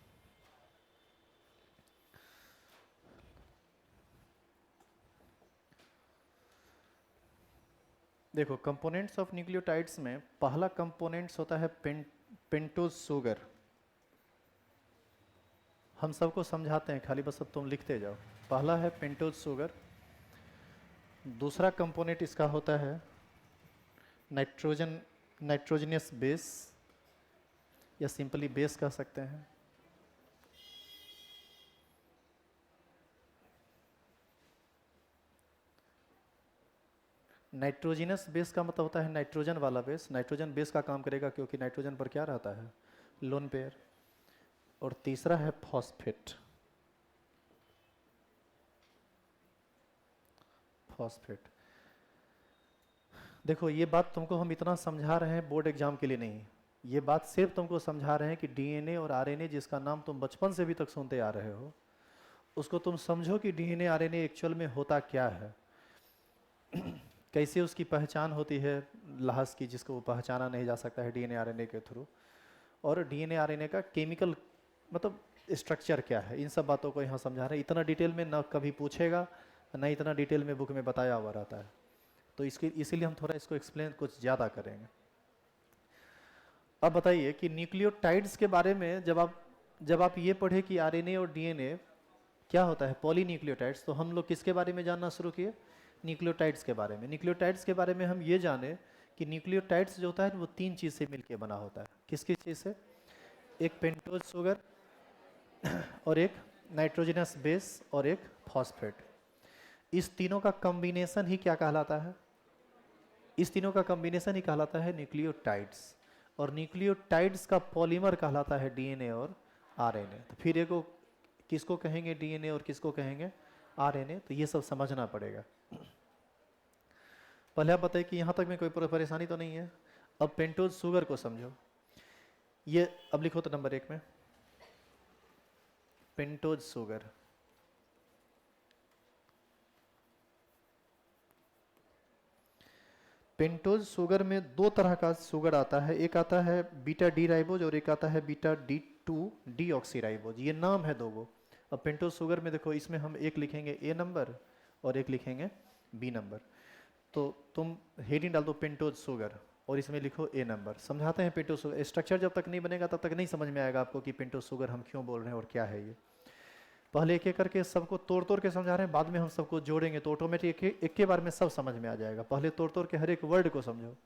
[SPEAKER 1] देखो कंपोनेंट्स ऑफ न्यूक्लियोटाइड्स में पहला कंपोनेंट्स होता है पेंटोज शुगर। हम सबको समझाते हैं, खाली बस अब तुम लिखते जाओ। पहला है पेंटोज शुगर। दूसरा कंपोनेंट इसका होता है नाइट्रोजनस बेस, या सिंपली बेस कह सकते हैं। नाइट्रोजनस बेस का मतलब होता है नाइट्रोजन वाला बेस। नाइट्रोजन बेस का काम करेगा क्योंकि नाइट्रोजन पर क्या रहता है? Lone pair. और तीसरा है फॉस्फेट। फॉस्फेट। देखो ये बात तुमको हम इतना समझा रहे हैं बोर्ड एग्जाम के लिए नहीं, ये बात सिर्फ तुमको समझा रहे हैं कि डीएनए और आरएनए जिसका नाम तुम बचपन से अभी तक सुनते आ रहे हो, उसको तुम समझो कि डीएनए आरएनए एक्चुअल में होता क्या है, कैसे उसकी पहचान होती है लाश की, जिसको वो पहचाना नहीं जा सकता है डीएनए आरएनए के थ्रू, और डीएनए आरएनए का केमिकल मतलब स्ट्रक्चर क्या है, इन सब बातों को यहाँ समझा रहे हैं। इतना डिटेल में ना कभी पूछेगा, ना इतना डिटेल में बुक में बताया हुआ रहता है, तो इसके इसीलिए हम थोड़ा इसको एक्सप्लेन कुछ ज़्यादा करेंगे। अब बताइए कि न्यूक्लियोटाइड्स के बारे में जब आप ये पढ़े कि आरएनए और डीएनए क्या होता है पॉलीन्यूक्लियोटाइड्स, तो हम लोग किसके बारे में जानना शुरू किए? न्यूक्लियोटाइड्स के बारे में। न्यूक्लियोटाइड्स के बारे में हम ये जाने कि न्यूक्लियोटाइड्स जो होता है वो तीन चीज़ से मिलकर बना होता है। किस किस चीज़ से? एक पेंटोज शुगर और एक नाइट्रोजनस बेस और एक फॉस्फेट। इस तीनों का कॉम्बिनेशन ही क्या कहलाता है? इस तीनों का कॉम्बिनेशन ही कहलाता है न्यूक्लियोटाइड्स। और न्यूक्लियोटाइड्स का पॉलीमर कहलाता है डीएनए और आरएनए। तो फिर एक किसको कहेंगे डीएनए और किसको कहेंगे आरएनए, तो ये सब समझना पड़ेगा। पहले आप बताइए कि यहाँ तक में कोई परेशानी तो नहीं है। अब पेंटोज शुगर को समझो। ये अब लिखो तो नंबर 1 में पेंटोज शुगर। पेंटोज शुगर में दो तरह का शुगर आता है, एक आता है बीटा डी राइबोज और एक आता है बीटा D2 डीऑक्सी राइबोज। ये नाम है दो गो। अब पेंटोज शुगर में देखो, इसमें हम एक लिखेंगे ए नंबर और एक लिखेंगे बी नंबर। तो तुम हेडिंग डाल दो पेंटोज शुगर और इसमें लिखो ए नंबर। समझाते हैं पेंटोज शुगर। स्ट्रक्चर जब तक नहीं बनेगा तब तक नहीं समझ में आएगा आपको कि पेंटोज शुगर हम क्यों बोल रहे हैं और क्या है ये। पहले एक एक करके सबको तोड़ तोड़ के समझा रहे हैं, बाद में हम सबको जोड़ेंगे तो ऑटोमेटिक एक के बार में सब समझ में आ जाएगा। पहले तोड़ तोड़ के हर एक वर्ड को समझो।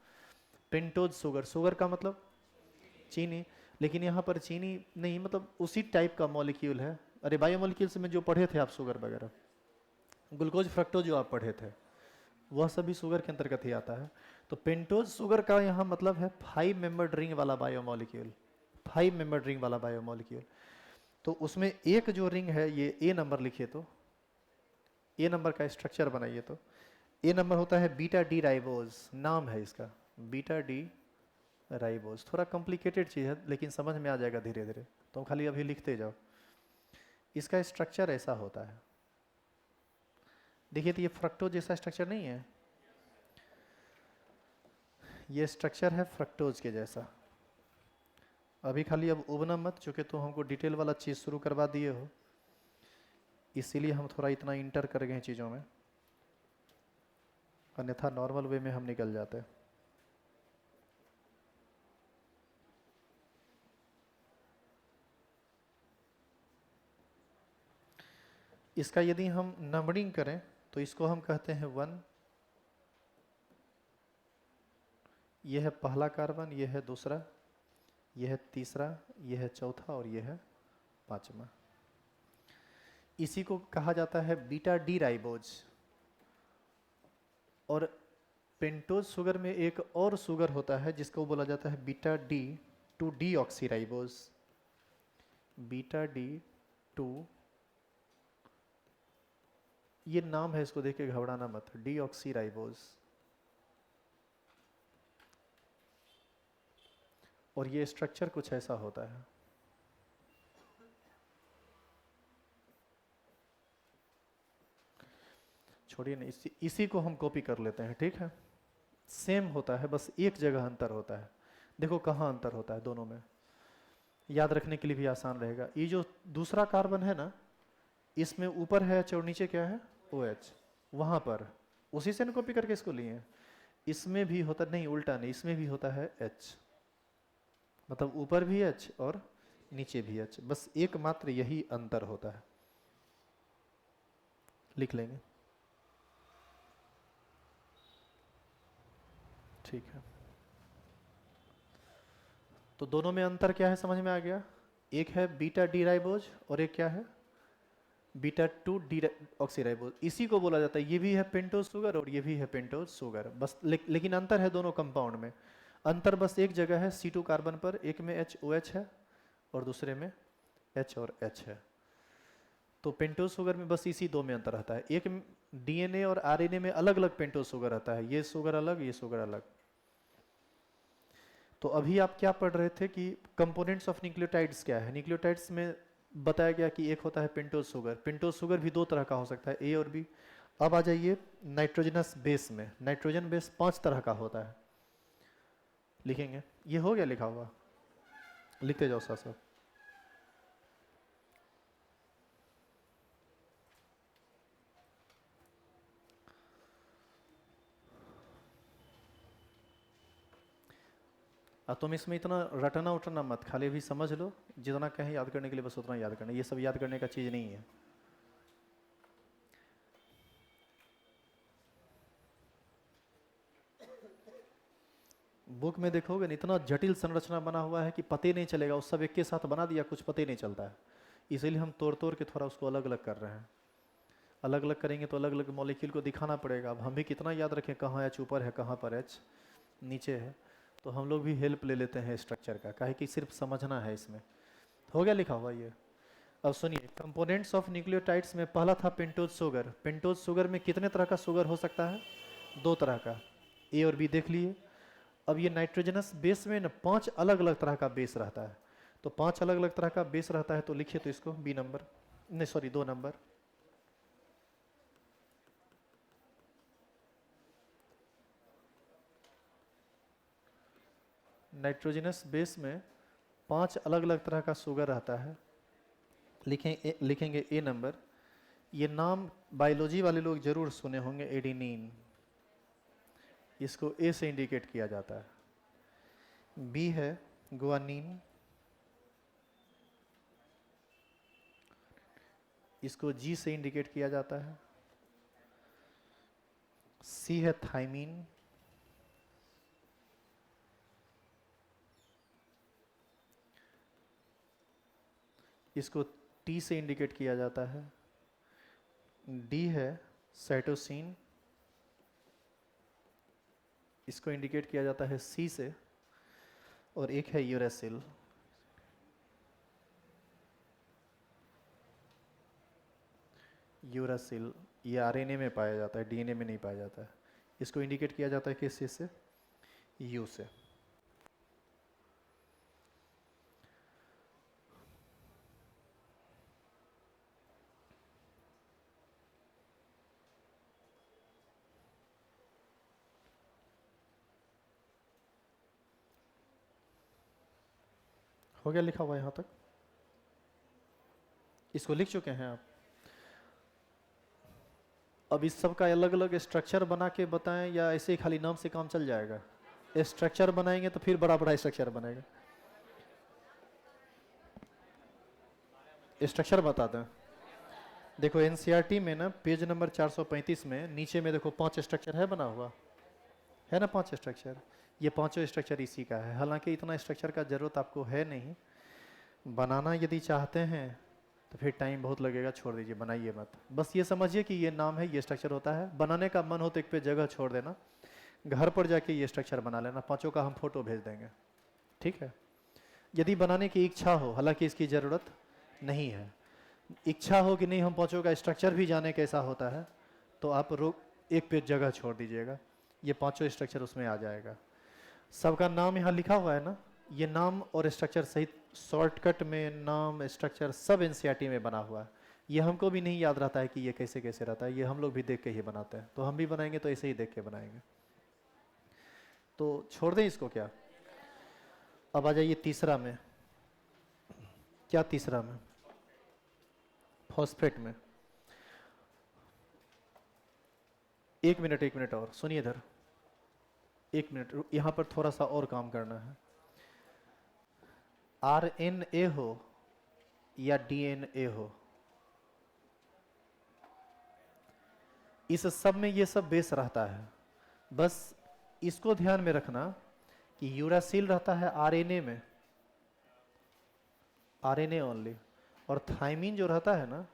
[SPEAKER 1] पेंटोज शुगर, शुगर का मतलब चीनी, लेकिन यहाँ पर चीनी नहीं, मतलब उसी टाइप का मॉलिक्यूल है। अरे बायोमॉलिक्यूल्स में जो पढ़े थे आप शुगर वगैरह, ग्लूकोज फ्रक्टोज जो आप पढ़े थे, वह सभी शुगर के अंतर्गत ही आता है। तो पेंटोज शुगर का यहाँ मतलब है 5 मेंबर्ड रिंग वाला बायोमॉलिक्यूल। 5 मेंबर्ड रिंग वाला बायोमॉलिक्यूल। तो उसमें एक जो रिंग है ये ए नंबर लिखिए, तो ए नंबर का स्ट्रक्चर बनाइए। तो ए नंबर होता है बीटा डी राइबोज, नाम है इसका बीटा डी राइबोज। थोड़ा कॉम्प्लिकेटेड चीज़ है लेकिन समझ में आ जाएगा धीरे धीरे, तो खाली अभी लिखते जाओ। इसका स्ट्रक्चर ऐसा होता है, देखिए तो ये फ्रक्टोज जैसा स्ट्रक्चर नहीं है, ये स्ट्रक्चर है फ्रक्टोज के जैसा। अभी खाली अब उबना मत, चूँकि तो हमको डिटेल वाला चीज़ शुरू करवा दिए हो, इसीलिए हम थोड़ा इतना इंटर कर गए हैं चीज़ों में, अन्यथा नॉर्मल वे में हम निकल जाते हैं। इसका यदि हम नंबरिंग करें तो इसको हम कहते हैं 1, यह है पहला कार्बन, यह है दूसरा, यह है तीसरा, यह है चौथा और यह है पांचवा। इसी को कहा जाता है बीटा डी राइबोज। और पेंटोज शुगर में एक और शुगर होता है जिसको बोला जाता है beta D two deoxyribose. Beta D two, ये नाम है, इसको देख के घबराना मत, डी ऑक्सी राइबोज। और ये स्ट्रक्चर कुछ ऐसा होता है। छोड़िए ना, इसी को हम कॉपी कर लेते हैं, ठीक है। सेम होता है, बस एक जगह अंतर होता है। देखो कहाँ अंतर होता है दोनों में, याद रखने के लिए भी आसान रहेगा। ये जो दूसरा कार्बन है ना, इसमें ऊपर है H और नीचे क्या है OH, वहाँ पर उसी से ना कॉपी करके इसको लिए हैं। इसमें भी होता नहीं, उल्टा नहीं, इसमें भी होता है H, मतलब ऊपर भी H और नीचे भी H, बस एकमात्र यही अंतर होता है। लिख लेंगे, ठीक है। तो दोनों में अंतर क्या है समझ में आ गया। एक है बीटा डी राइबोज और एक क्या है beta two D oxy ribose. इसी को बोला जाता है, ये भी है पेंटोज शुगर और ये भी है पेंटोज शुगर, बस लेकिन अंतर है दोनों कंपाउंड में। अंतर बस एक जगह है, C2 कार्बन पर, एक में HOH है और दूसरे में H और H है। तो पेंटोज शुगर में बस इसी दो में अंतर रहता है। एक DNA और RNA में अलग अलग पेंटोज शुगर रहता है, ये शुगर अलग, ये शुगर अलग। तो अभी आप क्या पढ़ रहे थे कि कंपोनेंट्स ऑफ न्यूक्लियोटाइड्स क्या है। न्यूक्लियोटाइड्स में बताया गया कि एक होता है पेंटोज शुगर। पेंटोज शुगर भी दो तरह का हो सकता है, A और B। अब आ जाइए नाइट्रोजनस बेस में। नाइट्रोजन बेस 5 तरह का होता है, लिखेंगे। ये हो गया लिखा हुआ, लिखते जाओ साथ साथ। तुम इसमें इतना रटना उटना मत, खाली भी समझ लो, जितना कहें याद करने के लिए बस उतना याद करना, ये सब याद करने का चीज़ नहीं है। बुक में देखोगे ना, इतना जटिल संरचना बना हुआ है कि पता ही नहीं चलेगा, उस सब एक के साथ बना दिया, कुछ पता ही नहीं चलता है। इसीलिए हम तोड़ तोड़ के थोड़ा उसको अलग अलग कर रहे हैं। अलग अलग करेंगे तो अलग अलग मॉलिक्यूल को दिखाना पड़ेगा। अब हम भी कितना याद रखें कहाँ H ऊपर है, कहाँ पर H नीचे है। तो हम लोग भी हेल्प ले लेते हैं स्ट्रक्चर का, काहे कि सिर्फ समझना है इसमें। हो गया लिखा हुआ ये। अब सुनिए, कंपोनेंट्स ऑफ न्यूक्लियोटाइड्स में पहला था पेंटोज शुगर। पेंटोज शुगर में कितने तरह का शुगर हो सकता है, 2 तरह का, A और B देख लिए। अब ये नाइट्रोजनस बेस में ना 5 अलग अलग तरह का बेस रहता है। तो 5 अलग अलग तरह का बेस रहता है, तो लिखिए तो इसको B नंबर, नहीं सॉरी 2 नंबर। नाइट्रोजनस बेस में 5 अलग अलग तरह का शुगर रहता है, लिखेंगे A नंबर। ये नाम बायोलॉजी वाले लोग जरूर सुने होंगे, एडिनिन, इसको A से इंडिकेट किया जाता है। B है गुआनिन, इसको G से इंडिकेट किया जाता है। C है थाइमीन, इसको T से इंडिकेट किया जाता है। D है साइटोसिन, इसको इंडिकेट किया जाता है C से। और एक है यूरेसिल, यूरासिल, ये आरएनए में पाया जाता है, डीएनए में नहीं पाया जाता है। इसको इंडिकेट किया जाता है किस चीज़ से, यू से। हो गया लिखा हुआ यहाँ तक? इसको लिख चुके हैं आप? अब इस सब का अलग अलग स्ट्रक्चर बना के बताएं या ऐसे ही खाली नाम से काम चल जाएगा? स्ट्रक्चर बनाएंगे तो फिर बड़ा बड़ा स्ट्रक्चर बनेगा। स्ट्रक्चर बता दें। देखो एनसीईआरटी में ना पेज नंबर 435 में नीचे में देखो 5 स्ट्रक्चर है बना हुआ, है ना 5 स्ट्रक्चर। ये पांचों स्ट्रक्चर इसी का है। हालांकि इतना स्ट्रक्चर का ज़रूरत आपको है नहीं, बनाना यदि चाहते हैं तो फिर टाइम बहुत लगेगा, छोड़ दीजिए, बनाइए मत। बस ये समझिए कि ये नाम है, ये स्ट्रक्चर होता है। बनाने का मन हो तो एक पे जगह छोड़ देना, घर पर जाके ये स्ट्रक्चर बना लेना। पांचों का हम फोटो भेज देंगे, ठीक है। यदि बनाने की इच्छा हो, हालांकि इसकी ज़रूरत नहीं है, इच्छा हो कि नहीं हम पांचों का स्ट्रक्चर भी जाने कैसा होता है, तो आप एक पेज जगह छोड़ दीजिएगा, ये पांचों स्ट्रक्चर उसमें आ जाएगा। सबका नाम यहाँ लिखा हुआ है ना, ये नाम और स्ट्रक्चर सहित शॉर्टकट में नाम स्ट्रक्चर सब एनसीईआरटी में बना हुआ है। ये हमको भी नहीं याद रहता है कि ये कैसे कैसे रहता है, ये हम लोग भी देख के ही बनाते हैं। तो हम भी बनाएंगे तो ऐसे ही देख के बनाएंगे। तो छोड़ दें इसको क्या? अब आ जाइए तीसरा में। क्या तीसरा में? फॉस्फेट में। एक मिनट और सुनिए इधर, एक मिनट, यहाँ पर थोड़ा सा और काम करना है। आरएनए हो या डीएनए हो, इस सब में ये सब बेस रहता है। बस इसको ध्यान में रखना कि यूरासिल रहता है आरएनए में, आरएनए ओनली, और थाइमिन जो रहता है ना,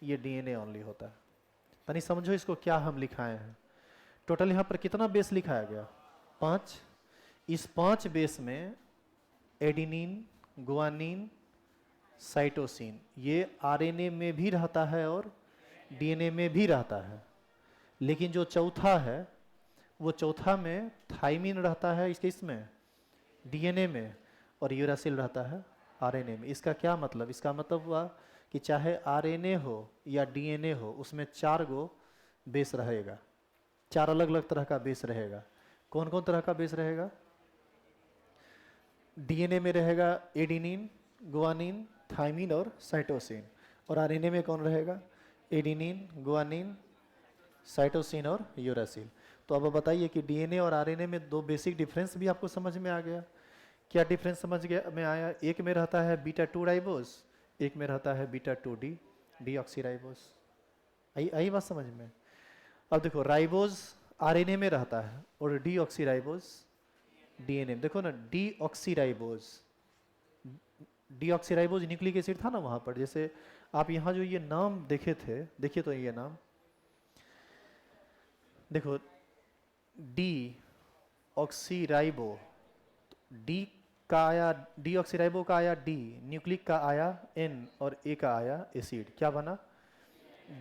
[SPEAKER 1] ये डीएनए ओनली होता है। तनी समझो इसको क्या हम लिखाए हैं। टोटल यहाँ पर कितना बेस लिखाया गया? 5। इस 5 बेस में एडिनिन, गुआनिन, साइटोसिन, ये आरएनए में भी रहता है और डीएनए में भी रहता है। लेकिन जो चौथा है, वो चौथा में थाइमिन रहता है इसके, इसमें डीएनए में, और यूरासिल रहता है आरएनए में। इसका क्या मतलब? इसका मतलब हुआ कि चाहे आरएनए हो या डीएनए हो, उसमें 4 गो बेस रहेगा, 4 अलग अलग तरह का बेस रहेगा। कौन कौन तरह का बेस रहेगा? डीएनए में रहेगा एडिनिन, गुआनिन, थाइमिन और साइटोसिन। और आरएनए में कौन रहेगा? एडिनिन, गुआनिन, साइटोसिन और यूरासिल। तो अब बताइए कि डीएनए और आरएनए में 2 बेसिक डिफरेंस भी आपको समझ में आ गया। क्या डिफरेंस समझ गया में आया? एक में रहता है बीटा 2 राइबोस, एक में रहता है बीटा 2 डीऑक्सीराइबोस। आई बात समझ में? अब देखो राइबोस आरएनए में रहता है और डीऑक्सीराइबोस डीएनए में। देखो ना, डीऑक्सीराइबोस न्यूक्लिक एसिड था ना वहां पर। जैसे आप यहाँ जो ये नाम देखे थे, देखिए तो ये नाम देखो, डी ऑक्सीराइबो, डी का आया, डी ऑक्सीराइबो का आया डी, न्यूक्लिक का आया एन, और ए का आया एसिड। क्या बना?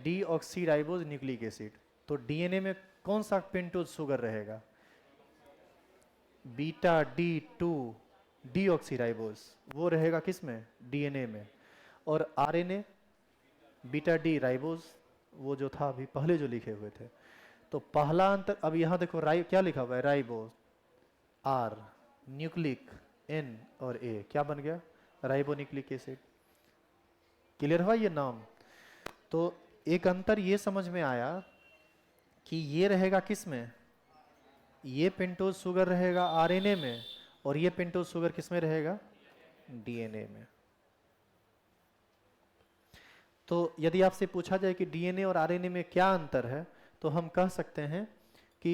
[SPEAKER 1] D oxyribose nucleic acid. तो डीएनए में कौन सा पेंटोज शुगर रहेगा? बीटा D2 डीऑक्सीराइबोज, वो रहेगा किस में? डीएनए में। और आरएनए बीटा डी राइबोज, वो जो था अभी पहले जो लिखे हुए थे। तो पहला अंतर, अब यहां देखो क्या लिखा हुआ है? राइबोज, आर, न्यूक्लिक, एन और ए, क्या बन गया? Ribonucleic acid. क्लियर हुआ ये नाम? तो एक अंतर ये समझ में आया कि ये रहेगा किस में? ये पेंटोज शुगर रहेगा आरएनए में, और ये पेंटोज शुगर किस में रहेगा? डीएनए में। तो यदि आपसे पूछा जाए कि डीएनए और आरएनए में क्या अंतर है, तो हम कह सकते हैं कि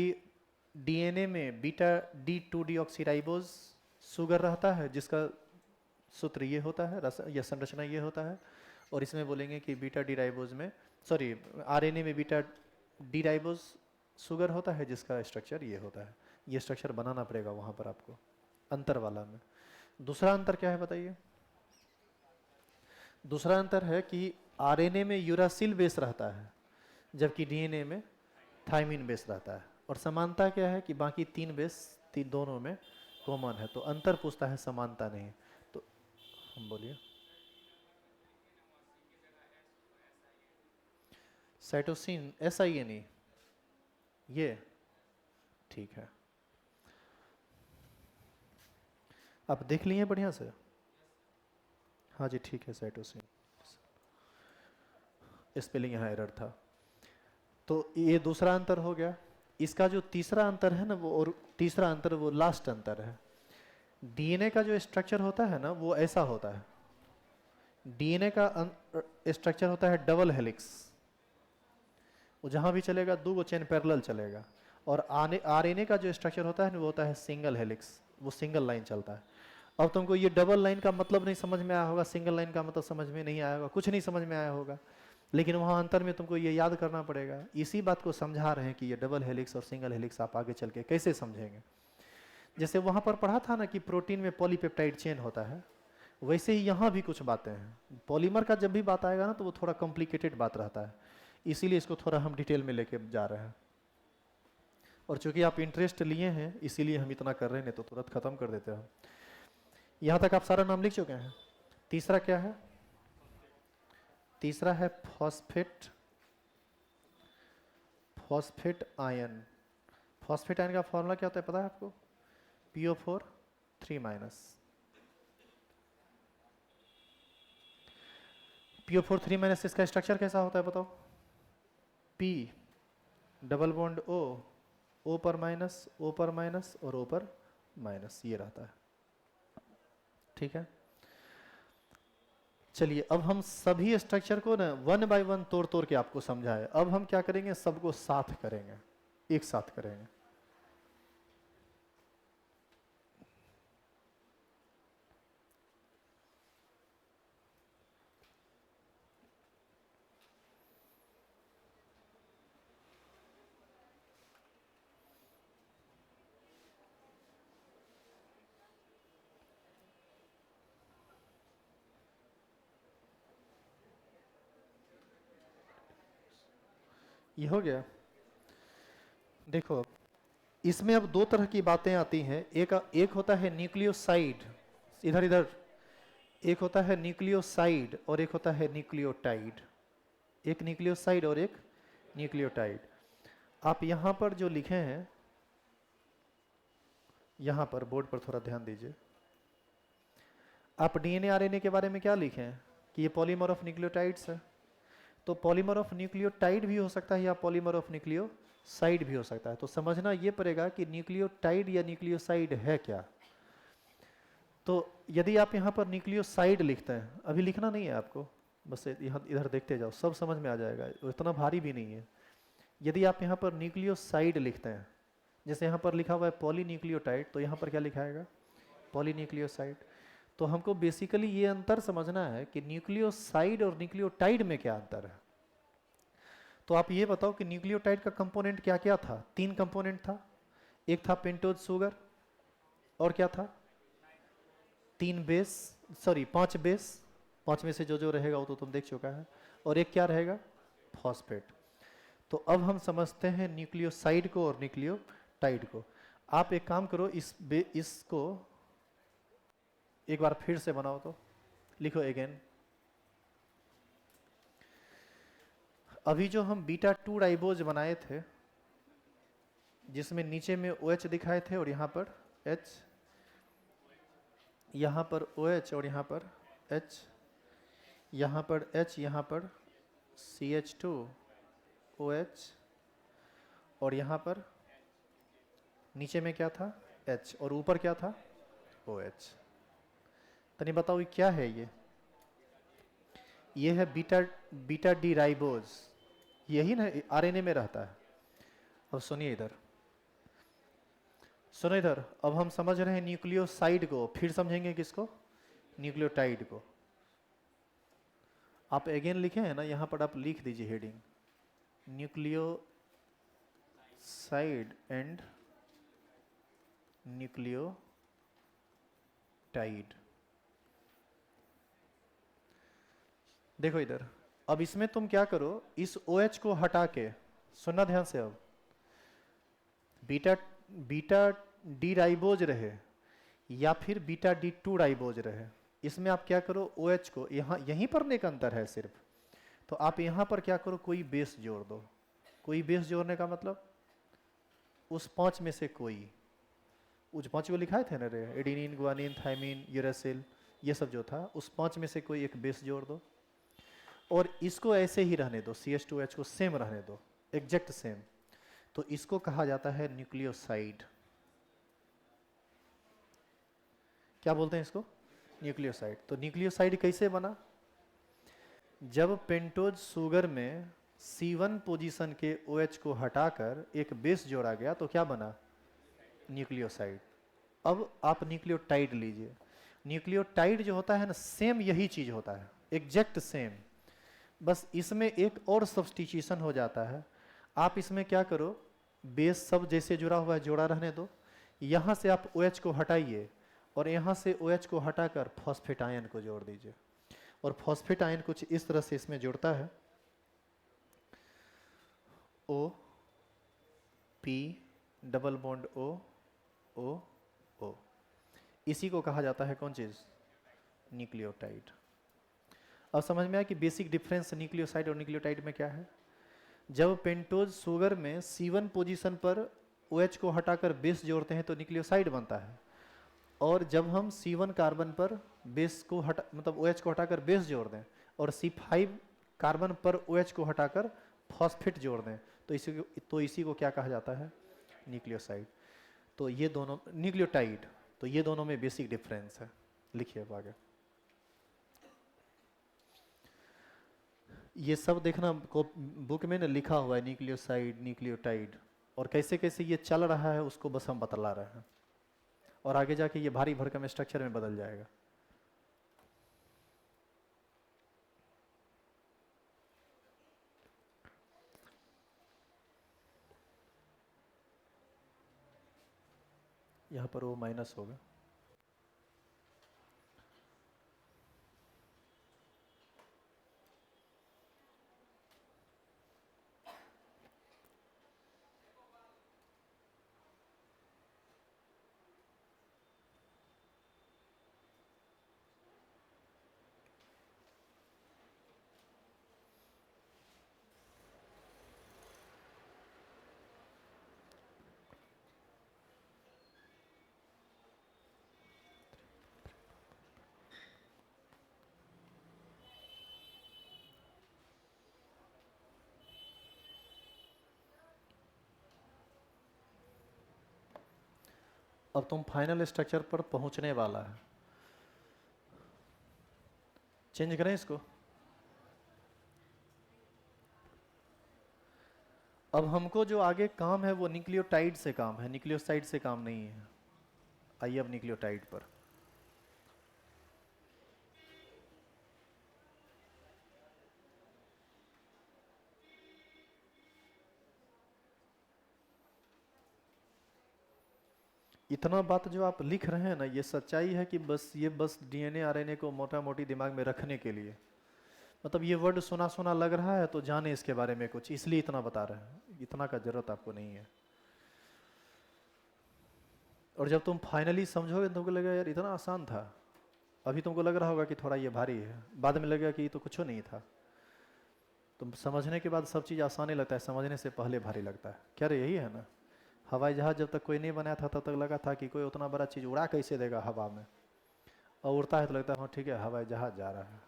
[SPEAKER 1] डीएनए में बीटा D2 डीऑक्सीराइबोज शुगर रहता है, जिसका सूत्र ये होता है, या संरचना ये होता है। और इसमें बोलेंगे कि बीटा डी राइबोज में, सॉरी, आरएनए में बीटा डी राइबोज शुगर होता है, जिसका स्ट्रक्चर ये होता है। ये स्ट्रक्चर बनाना पड़ेगा वहां पर आपको, अंतर वाला में। दूसरा अंतर क्या है बताइए? दूसरा अंतर है कि आरएनए में यूरासिल बेस रहता है, जबकि डीएनए में थाइमिन बेस रहता है। और समानता क्या है कि बाकी 3 बेस दोनों में कॉमन है। तो अंतर पूछता है, समानता नहीं। तो हम बोलिए, साइटोसिन SINE, ये ठीक है। आप देख लिए बढ़िया से? हाँ जी ठीक है, साइटोसिन, स्पेलिंग यहाँ एरर था। तो ये दूसरा अंतर हो गया। इसका जो तीसरा अंतर है ना, वो और तीसरा अंतर वो लास्ट अंतर है। डीएनए का जो स्ट्रक्चर होता है ना वो ऐसा होता है। डीएनए का स्ट्रक्चर होता है डबल हेलिक्स, वो जहाँ भी चलेगा दो गो चेन पैरेलल चलेगा। और आरएनए का जो स्ट्रक्चर होता है ना वो होता है सिंगल हेलिक्स, वो सिंगल लाइन चलता है। अब तुमको ये डबल लाइन का मतलब नहीं समझ में आया होगा, सिंगल लाइन का मतलब समझ में नहीं आया होगा, कुछ नहीं समझ में आया होगा, लेकिन वहाँ अंतर में तुमको ये याद करना पड़ेगा। इसी बात को समझा रहे हैं कि ये डबल हेलिक्स और सिंगल हेलिक्स आप आगे चल के कैसे समझेंगे। जैसे वहाँ पर पढ़ा था ना कि प्रोटीन में पॉलीपेप्टाइड चेन होता है, वैसे ही यहाँ भी कुछ बातें हैं। पॉलीमर का जब भी बात आएगा ना तो वो थोड़ा कॉम्प्लिकेटेड बात रहता है, इसीलिए इसको थोड़ा हम डिटेल में लेके जा रहे हैं। और चूंकि आप इंटरेस्ट लिए हैं इसीलिए हम इतना कर रहे हैं, नहीं तो तुरंत खत्म कर देते हैं। यहाँ तक आप सारा नाम लिख चुके हैं। तीसरा क्या है? तीसरा है phosphate, phosphate ion. Phosphate ion का फॉर्मूला क्या होता है पता है आपको? PO4 3-। PO4 3-, इसका स्ट्रक्चर कैसा होता है बताओ? P डबल बॉन्ड O पर माइनस, O पर माइनस और O पर माइनस, ये रहता है। ठीक है, चलिए अब हम सभी स्ट्रक्चर को ना 1 बाय 1 तोड़ तोड़ के आपको समझाए। अब हम क्या करेंगे, सबको साथ करेंगे, एक साथ करेंगे। ये हो गया। देखो इसमें अब दो तरह की बातें आती हैं। एक होता है न्यूक्लियोसाइड, इधर इधर, एक होता है न्यूक्लियोसाइड और एक होता है न्यूक्लियोटाइड। एक न्यूक्लियोसाइड और एक न्यूक्लियोटाइड। आप यहां पर जो लिखे हैं, यहां पर बोर्ड पर थोड़ा ध्यान दीजिए। आप डीएनए आरएनए के बारे में क्या लिखे हैं कि ये पॉलीमर ऑफ न्यूक्लियोटाइड्स है। तो पॉलीमर ऑफ न्यूक्लियोटाइड भी हो सकता है या पॉलीमर ऑफ न्यूक्लियोसाइड भी हो सकता है। तो समझना ये पड़ेगा कि न्यूक्लियोटाइड या न्यूक्लियोसाइड है क्या। तो यदि आप यहाँ पर न्यूक्लियोसाइड लिखते हैं, अभी लिखना नहीं है आपको, बस यहाँ इधर देखते जाओ, सब समझ में आ जाएगा, इतना भारी भी नहीं है। यदि आप यहाँ पर न्यूक्लियोसाइड लिखते हैं, जैसे यहाँ पर लिखा हुआ है पॉलीन्यूक्लियोटाइड, तो यहाँ पर क्या लिखा आएगा? पॉलीन्यूक्लियोसाइड। तो हमको बेसिकली ये अंतर समझना है कि न्यूक्लियोसाइड और न्यूक्लियोटाइड में क्या अंतर है। तो आप ये बताओ कि न्यूक्लियोटाइड का कंपोनेंट क्या क्या था? 3 कंपोनेंट था। एक था पेंटोज शुगर, और क्या था? 5 बेस, 5 में से जो रहेगा वो तो तुम देख चुका है। और एक क्या रहेगा? फॉस्फेट। तो अब हम समझते हैं न्यूक्लियोसाइड को और न्यूक्लियोटाइड को। आप एक काम करो, इसको एक बार फिर से बनाओ, तो लिखो अगेन। अभी जो हम बीटा 2 राइबोज बनाए थे, जिसमें नीचे में OH दिखाए थे और यहाँ पर H, यहाँ पर OH और यहाँ पर H, यहाँ पर H, यहाँ पर CH2 OH, और यहाँ पर नीचे में क्या था? H, और ऊपर क्या था? OH। तनी बताओ ये क्या है? ये है बीटा डी राइबोज, यही ना आरएनए में रहता है। अब सुनिए इधर, सुनो इधर। अब हम समझ रहे हैं न्यूक्लियोसाइड को, फिर समझेंगे किसको? न्यूक्लियोटाइड को। आप अगेन लिखे हैं ना, यहां पर आप लिख दीजिए हेडिंग, न्यूक्लियोसाइड एंड न्यूक्लियोटाइड। देखो इधर, अब इसमें तुम क्या करो, इस OH को हटा के, सुनना ध्यान से। अब बीटा डी राइबोज रहे या फिर बीटा D2 राइबोज रहे, इसमें आप क्या करो, OH को यहीं पर नेक अंतर है सिर्फ। तो आप यहां पर क्या करो, कोई बेस जोड़ दो। कोई बेस जोड़ने का मतलब उस 5 में से कोई, उस 5 को लिखाए थे ना रे, एडिनिन, गुआनिन, थाइमिन, यूरासिल, ये सब जो था, उस 5 में से कोई एक बेस जोड़ दो और इसको ऐसे ही रहने दो, CH2H को सेम रहने दो, एग्जैक्ट सेम। तो इसको कहा जाता है न्यूक्लियोसाइड। क्या बोलते हैं इसको? न्यूक्लियोसाइड। तो न्यूक्लियोसाइड कैसे बना? जब पेंटोज शुगर में C1 पोजीशन के OH को हटाकर एक बेस जोड़ा गया तो क्या बना? न्यूक्लियोसाइड। अब आप न्यूक्लियोटाइड लीजिए। न्यूक्लियोटाइड जो होता है ना, सेम यही चीज होता है, एग्जैक्ट सेम, बस इसमें एक और सब्स्टिट्यूशन हो जाता है। आप इसमें क्या करो, बेस सब जैसे जुड़ा हुआ है जोड़ा रहने दो, यहाँ से आप OH को हटाइए और यहाँ से OH को हटाकर फॉस्फेट आयन को जोड़ दीजिए। और फॉस्फेट आयन कुछ इस तरह से इसमें जुड़ता है, O P double bond O O O। इसी को कहा जाता है कौन चीज? न्यूक्लियोटाइड। अब समझ में आया कि बेसिक डिफरेंस न्यूक्लियोसाइड और न्यूक्लियोटाइड में क्या है। जब पेंटोज शुगर में C1 पोजीशन पर OH को हटाकर बेस जोड़ते हैं तो न्यूक्लियोसाइड बनता है, और जब हम C1 कार्बन पर बेस को मतलब OH को हटाकर बेस जोड़ दें और C5 कार्बन पर OH को हटाकर फॉस्फेट जोड़ दें तो इसी को क्या कहा जाता है? न्यूक्लियोसाइड। तो ये दोनों न्यूक्लियोटाइड, तो ये दोनों में बेसिक डिफरेंस है। लिखिए अब आगे। ये सब देखना बुक में ना लिखा हुआ है, न्यूक्लियोसाइड, न्यूक्लियोटाइड, और कैसे कैसे ये चल रहा है उसको बस हम बतला रहे हैं, और आगे जाके ये भारी भरकम स्ट्रक्चर में बदल जाएगा। यहाँ पर वो माइनस होगा। अब तुम फाइनल स्ट्रक्चर पर पहुंचने वाला है। चेंज करें इसको। अब हमको जो आगे काम है वो न्यूक्लियोटाइड से काम है, न्यूक्लियोसाइड से काम नहीं है। आइए अब न्यूक्लियोटाइड पर। इतना बात जो आप लिख रहे हैं ना, ये सच्चाई है कि बस DNA RNA को मोटा मोटी दिमाग में रखने के लिए, मतलब ये वर्ड सुना सुना लग रहा है तो जाने इसके बारे में कुछ, इसलिए इतना बता रहे हैं। इतना का जरूरत आपको नहीं है। और जब तुम फाइनली समझोगे तो तुमको लगेगा यार इतना आसान था। अभी तुमको लग रहा होगा कि थोड़ा ये भारी है, बाद में लगेगा कि ये तो कुछ नहीं था। तुम समझने के बाद सब चीज़ आसानी लगता है, समझने से पहले भारी लगता है। क्या रे, यही है ना? हवाई जहाज जब तक कोई नहीं बनाया था तब तक लगा था कि कोई उतना बड़ा चीज़ उड़ा कैसे देगा हवा में, और उड़ता है तो लगता है हाँ ठीक है हवाई जहाज जा रहा है।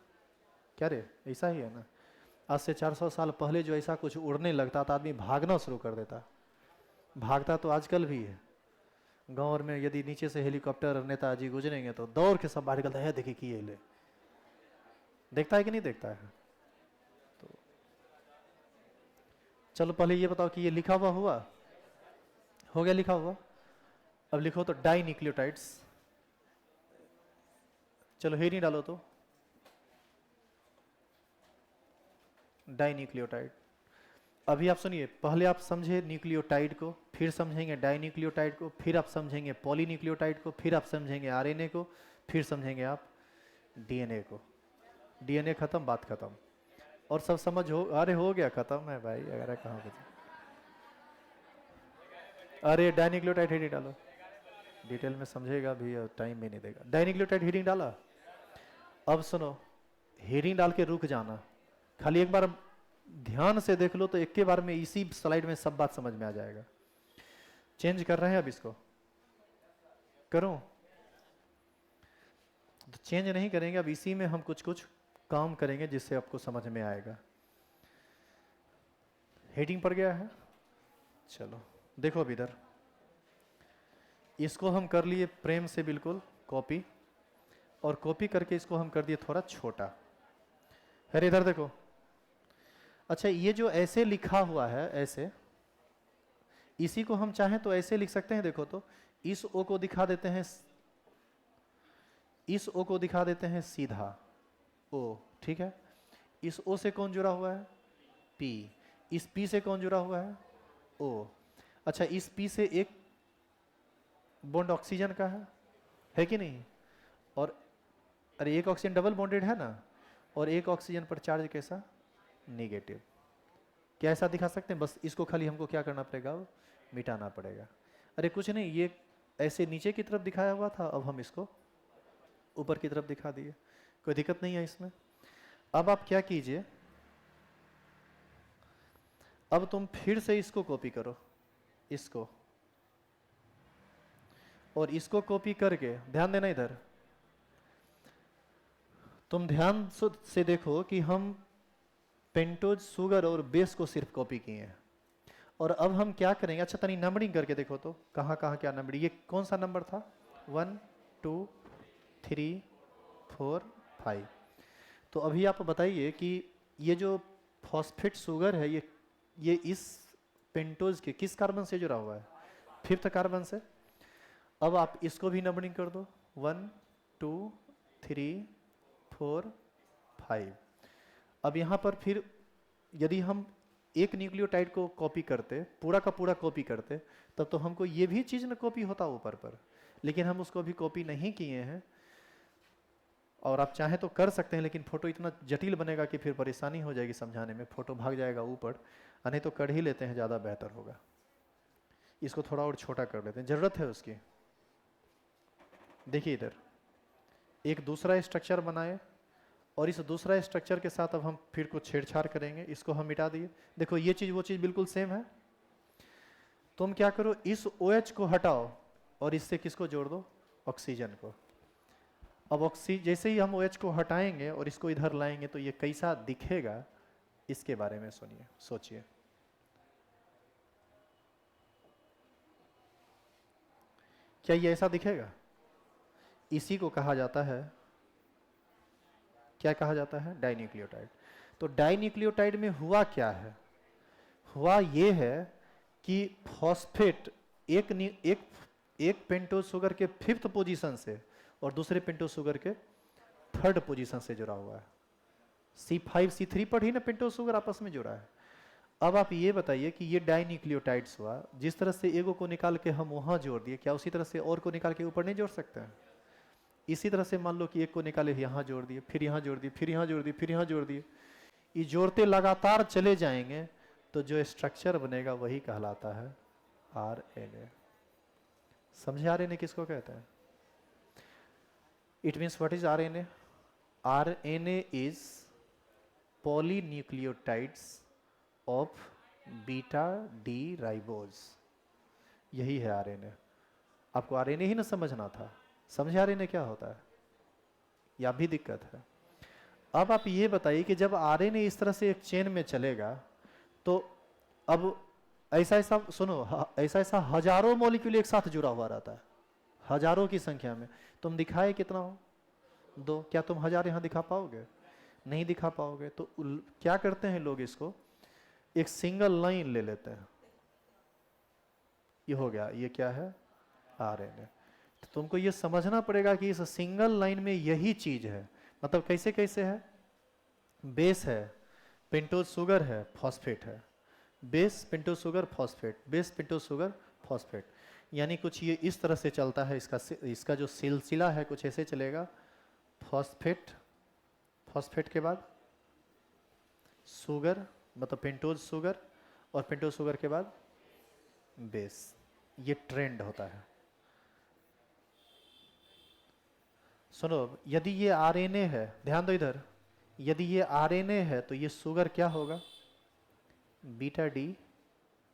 [SPEAKER 1] क्या रे, ऐसा ही है ना? आज से 400 साल पहले जो ऐसा कुछ उड़ने लगता था आदमी भागना शुरू कर देता। भागता तो आजकल भी है। गाँव में यदि नीचे से हेलीकॉप्टर नेताजी गुजरेंगे तो दौड़ के सब बाहर निकलता है, देखिए कि ये ले। देखता है कि नहीं देखता है? तो चलो पहले ये बताओ कि ये लिखा हुआ हो गया लिखा हुआ। अब लिखो तो डाई न्यूक्लियोटाइड्स। चलो हेरिंग डालो तो डाई न्यूक्लियोटाइड। अभी आप सुनिए, पहले आप समझे न्यूक्लियोटाइड को, फिर समझेंगे डाई न्यूक्लियोटाइड को, फिर आप समझेंगे पॉलीन्यूक्लियोटाइड को, फिर आप समझेंगे RNA को, फिर समझेंगे आप DNA को। DNA खत्म, बात खत्म। और सब समझ हो, अरे हो गया खत्म है भाई, अगर कहाँ पे। अरे डाई न्यूक्लियोटाइड हेडिंग डालो, डिटेल में समझेगा भी और टाइम भी नहीं देगा। डाई न्यूक्लियोटाइड हेडिंग डाला। अब सुनो, हेडिंग डाल के रुक जाना, खाली एक बार ध्यान से देख लो तो एक के बार में इसी स्लाइड में सब बात समझ में आ जाएगा। चेंज कर रहे हैं अब इसको, करूं तो चेंज नहीं करेंगे, अब इसी में हम कुछ कुछ काम करेंगे जिससे आपको समझ में आएगा। हेडिंग पड़ गया है, चलो देखो अब इधर, इसको हम कर लिए प्रेम से बिल्कुल कॉपी, और कॉपी करके इसको हम कर दिए थोड़ा छोटा। अरे इधर देखो, अच्छा ये जो ऐसे लिखा हुआ है ऐसे, इसी को हम चाहें तो ऐसे लिख सकते हैं। देखो तो इस ओ को दिखा देते हैं, इस ओ को दिखा देते हैं सीधा ओ, ठीक है। इस ओ से कौन जुड़ा हुआ है, पी। इस पी से कौन जुड़ा हुआ है, ओ। अच्छा इस पी से एक बॉन्ड ऑक्सीजन का है कि नहीं, और अरे एक ऑक्सीजन डबल बॉन्डेड है ना, और एक ऑक्सीजन पर चार्ज कैसा, नेगेटिव। क्या ऐसा दिखा सकते हैं, बस इसको खाली हमको क्या करना पड़ेगा, मिटाना पड़ेगा। अरे कुछ नहीं, ये ऐसे नीचे की तरफ दिखाया हुआ था, अब हम इसको ऊपर की तरफ दिखा दिए, कोई दिक्कत नहीं है इसमें। अब आप क्या कीजिए, अब तुम फिर से इसको कॉपी करो, इसको और इसको कॉपी करके, ध्यान देना इधर, तुम ध्यान से देखो कि हम पेंटोज शुगर और बेस को सिर्फ कॉपी किए हैं। और अब हम क्या करेंगे, अच्छा तनी नंबरिंग करके देखो तो कहाँ कहाँ क्या नंबरिंग, ये कौन सा नंबर था, 1 2 3 4 5। तो अभी आप बताइए कि ये जो फॉस्फेट शुगर है, ये इस पेंटोज के किस कार्बन से जुड़ा हुआ है, 5th कार्बन से। अब आप इसको भी नंबरिंग कर दो, 1 2 3 4 5। अब यहाँ पर फिर यदि हम एक न्यूक्लियोटाइड को कॉपी करते, पूरा का पूरा कॉपी करते, तब तो हमको ये भी चीज़ न कॉपी होता ऊपर पर, लेकिन हम उसको भी कॉपी नहीं किए हैं। और आप चाहें तो कर सकते हैं, लेकिन फोटो इतना जटिल बनेगा कि फिर परेशानी हो जाएगी समझाने में, फोटो भाग जाएगा ऊपर। नहीं तो कर ही लेते हैं, ज़्यादा बेहतर होगा। इसको थोड़ा और छोटा कर लेते हैं, ज़रूरत है उसकी। देखिए इधर एक दूसरा स्ट्रक्चर बनाए, और इस दूसरा स्ट्रक्चर के साथ अब हम फिर कुछ छेड़छाड़ करेंगे, इसको हम मिटा दिए। देखो ये चीज़ वो चीज़ बिल्कुल सेम है। तुम क्या करो, इस OH को हटाओ और इससे किसको जोड़ दो, ऑक्सीजन को। अब जैसे ही हम OH को हटाएंगे और इसको इधर लाएंगे तो ये कैसा दिखेगा, इसके बारे में सुनिए, सोचिए। क्या ये ऐसा दिखेगा, इसी को कहा जाता है, क्या कहा जाता है, डाइन्यूक्लियोटाइड। तो डाइन्यूक्लियोटाइड में हुआ क्या है, हुआ ये है कि फॉस्फेट एक पेंटोज शुगर के 5th पोजीशन से और दूसरे पेंटोज शुगर के 3rd पोजीशन से जुड़ा हुआ है। C5 C3 पर ही ना पेंटोज शुगर आपस में जुड़ा है। अब आप ये बताइए कि ये डाइन्यूक्लियोटाइड्स हुआ, जिस तरह से एगो को निकाल के हम वहां जोड़ दिए, क्या उसी तरह से और को निकाल के ऊपर नहीं जोड़ सकते हैं। इसी तरह से मान लो कि एक को निकाले यहाँ जोड़ दिए, फिर यहाँ जोड़ दिए, फिर यहाँ जोड़ दिए, फिर यहाँ जोड़ दिए, ये जोड़ते लगातार चले जाएंगे तो जो स्ट्रक्चर बनेगा वही कहलाता है RNA। समझे RNA किसको कहते हैं? It means what is RNA? RNA is polynucleotides of beta D ribose, यही है RNA। आपको RNA ही ना समझना था, समझे RNA क्या होता है, या भी दिक्कत है? अब आप ये बताइए कि जब RNA इस तरह से एक चेन में चलेगा तो अब ऐसा ऐसा सुनो, ऐसा ऐसा हजारों मॉलिक्यूल एक साथ जुड़ा हुआ रहता है, हजारों की संख्या में। तुम दिखाए कितना हो, 2, क्या तुम 1000 यहाँ दिखा पाओगे? नहीं दिखा पाओगे। तो क्या करते हैं लोग, इसको एक सिंगल लाइन ले लेते हैं, ये हो गया, ये क्या है, RNA। तो तुमको ये समझना पड़ेगा कि इस सिंगल लाइन में यही चीज है। मतलब कैसे कैसे है, बेस है, पेंटोज शुगर है, फॉस्फेट है, base pentose sugar phosphate, base pentose sugar phosphate. यानी कुछ ये इस तरह से चलता है, इसका जो सिलसिला है कुछ ऐसे चलेगा, फॉस्फेट, फॉस्फेट के बाद शुगर, मतलब पेंटोज शुगर, और पेंटोज शुगर के बाद बेस। ये ट्रेंड होता है। सुनो, यदि ये RNA है, ध्यान दो इधर, यदि ये RNA है तो ये शुगर क्या होगा, बीटा डी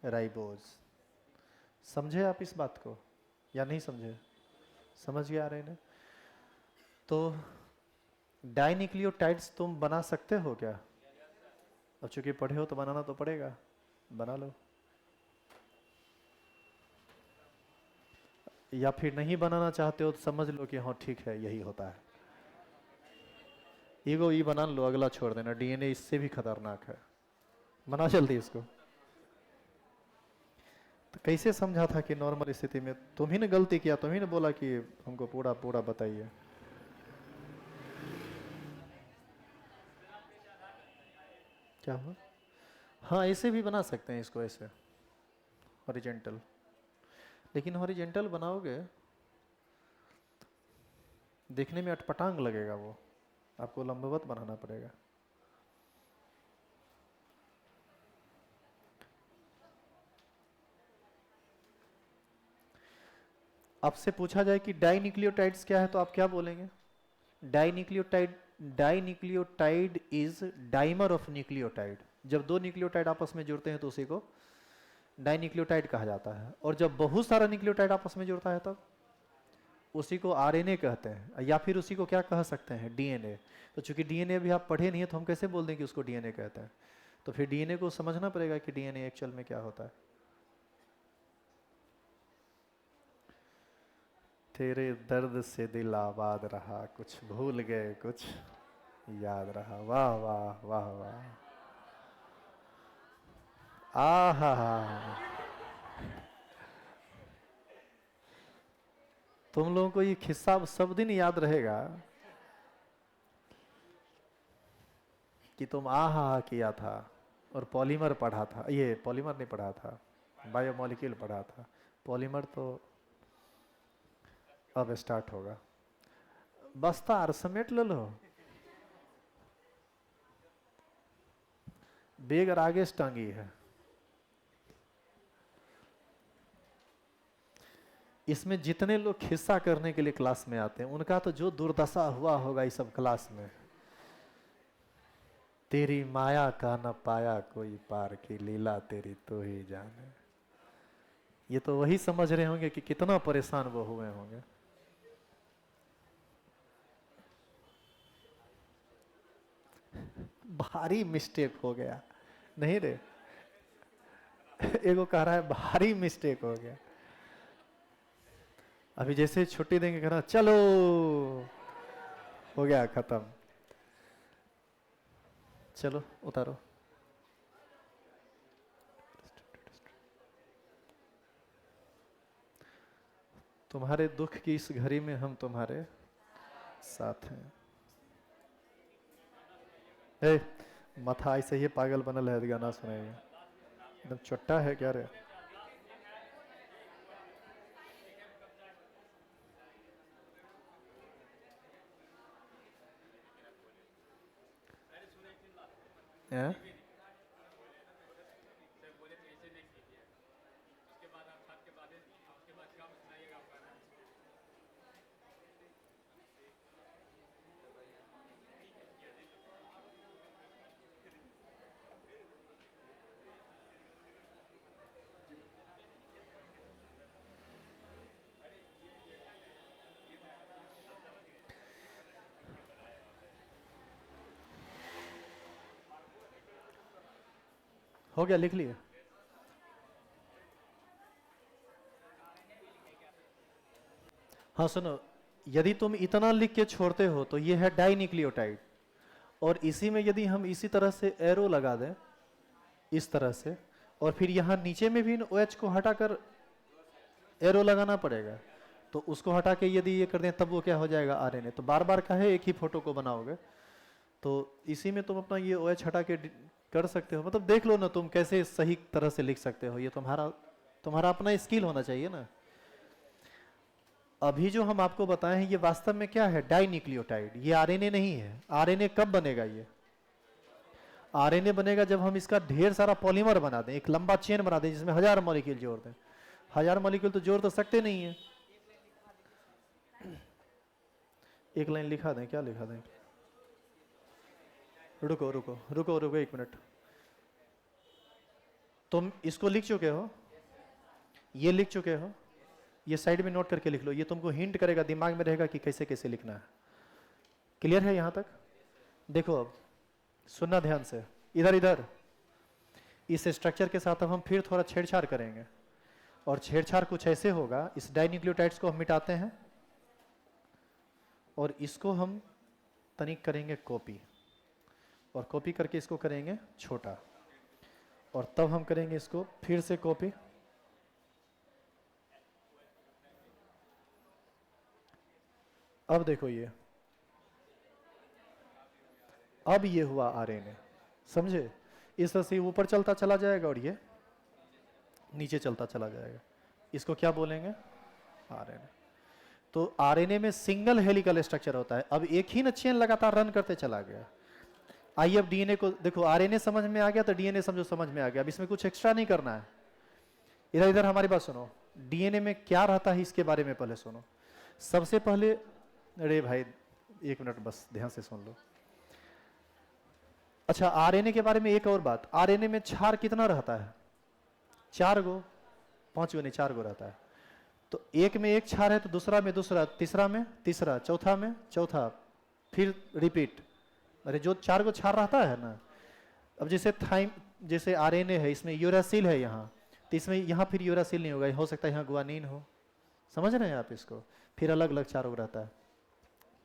[SPEAKER 1] राइबोज। समझे आप इस बात को या नहीं समझे? समझ गया RNA? तो डाइन्यूक्लियोटाइड्स तुम बना सकते हो क्या? अब चूंकि पढ़े हो तो बनाना तो पड़ेगा, बना लो। या फिर नहीं बनाना चाहते हो तो समझ लो कि हाँ ठीक है यही होता है। ईगो ई बना लो, अगला छोड़ देना, डीएनए इससे भी खतरनाक है। बना जल्दी इसको। तो कैसे समझा था कि नॉर्मल स्थिति में तुम ही ने गलती किया, तुम ही ने बोला कि हमको पूरा पूरा बताइए। क्या हुआ? हाँ ऐसे भी बना सकते हैं इसको, ऐसे हॉरिजेंटल। लेकिन हॉरिजेंटल बनाओगे देखने में अटपटांग लगेगा, वो आपको लंबवत बनाना पड़ेगा। आपसे पूछा जाए कि डाइन्यूक्लियोटाइड्स क्या है तो आप क्या बोलेंगे? Dinucleotide, dinucleotide is dimer of nucleotide. जब दो न्यूक्लियोटाइड आपस में जुड़ते हैं तो उसी को डाइन्यूक्लियोटाइड कहा जाता है। और जब बहुत सारा न्यूक्लियोटाइड आपस में जुड़ता है तब उसी को आरएनए कहते हैं, या फिर उसी को क्या कह सकते हैं? डीएनए। तो चूंकि डीएनए भी आप पढ़े नहीं है तो हम कैसे बोल दें कि उसको डीएनए कहते हैं? तो फिर डीएनए को समझना पड़ेगा कि डीएनए एक्चुअल में क्या होता है। तेरे दर्द से दिल आबाद रहा, कुछ भूल गए कुछ याद रहा। वाह वाह वाह वाह। आहा। तुम लोगों को ये किस्सा सब दिन याद रहेगा कि तुम आहा किया था और पॉलीमर पढ़ा था। ये पॉलीमर नहीं पढ़ा था, बायोमोलिक्यूल पढ़ा था। पॉलीमर तो अब स्टार्ट होगा। बस्ता समेट लो। बेग और आगे टांगी है। इसमें जितने लोग खिस्सा करने के लिए क्लास में आते हैं उनका तो जो दुर्दशा हुआ होगा इस सब क्लास में। तेरी माया का न पाया कोई पार की लीला तेरी तो ही जाने। ये तो वही समझ रहे होंगे कि कितना परेशान वो हुए होंगे। भारी मिस्टेक हो गया। नहीं रे, एगो कह रहा है भारी मिस्टेक हो गया। अभी जैसे छुट्टी देंगे कहना चलो, हो गया खत्म। चलो उतारो। तुम्हारे दुख की इस घड़ी में हम तुम्हारे साथ हैं। ए, मथा ऐसे ही पागल बनल है, गाना सुनाएगा। एकदम चोट्टा है क्या रे? हैं? हो गया, लिख लिए? हाँ सुनो, यदि तुम इतना लिख के छोड़ते हो तो ये है डाइन्यूक्लियोटाइड। और इसी में यदि हम इसी तरह से एरो लगा दें इस तरह से, और फिर यहाँ नीचे में भी इन OH को हटाकर एरो लगाना पड़ेगा। तो उसको हटा के यदि ये कर दें तब वो क्या हो जाएगा? आरएनए। तो बार बार कहे एक ही फोटो को बनाओगे, तो इसी में तुम अपना ये OH हटा के कर सकते हो। मतलब देख लो ना तुम कैसे सही तरह से लिख सकते हो। ये तुम्हारा तुम्हारा अपना स्किल होना चाहिए ना। अभी जो हम आपको बताए हैं ये वास्तव में क्या है? डाइन्यूक्लियोटाइड। ये आरएनए नहीं है। आरएनए कब बनेगा? ये आरएनए बनेगा जब हम इसका ढेर सारा पॉलीमर बना दें, एक लंबा चेन बना दें जिसमें 1000 मॉलिक्यूल जोड़ दें। 1000 मॉलिक्यूल तो जोड़ तो सकते नहीं है। एक लाइन लिखा दें, क्या लिखा दें? रुको रुको रुको रुको 1 मिनट। तुम इसको लिख चुके हो, ये लिख चुके हो, ये साइड में नोट करके लिख लो। ये तुमको हिंट करेगा, दिमाग में रहेगा कि कैसे कैसे लिखना है। क्लियर है यहां तक? देखो अब सुनना ध्यान से, इधर इधर इस स्ट्रक्चर के साथ अब हम फिर थोड़ा छेड़छाड़ करेंगे, और छेड़छाड़ कुछ ऐसे होगा, इस डाइन्यूक्लियोटाइड्स को हम मिटाते हैं और इसको हम तनिक करेंगे कॉपी, और कॉपी करके इसको करेंगे छोटा, और तब हम करेंगे इसको फिर से कॉपी, अब देखो ये, अब ये हुआ आरएनए, समझे? इस तरह से ऊपर चलता चला जाएगा और ये नीचे चलता चला जाएगा, इसको क्या बोलेंगे? आरएनए। तो आरएनए में सिंगल हेलिकल स्ट्रक्चर होता है। अब एक ही न चेन लगातार रन करते चला गया। आइए अब डीएनए को देखो, आरएनए समझ में आ गया तो डीएनए समझो समझ में आ गया। अब इसमें कुछ एक्स्ट्रा नहीं करना है। इधर इधर हमारी बात सुनो, डीएनए में क्या रहता है इसके बारे में पहले सुनो। सबसे पहले, अरे भाई एक मिनट बस ध्यान से सुन लो। अच्छा, आरएनए के बारे में एक और बात, आरएनए में क्षार कितना रहता है? 4 गो, 5 गो नहीं 4 गो रहता है। तो एक में एक क्षार है तो दूसरा में दूसरा, तीसरा में तीसरा, चौथा में चौथा, फिर रिपीट। अरे जो 4 गो क्षार रहता है ना, अब जैसे जैसे आरएनए है, इसमें यूरासिल है यहाँ, तो इसमें यहाँ फिर यूरासिल नहीं होगा, हो सकता है यहाँ गुआनिन हो। समझ रहे हैं आप इसको? फिर अलग अलग 4 गो रहता है।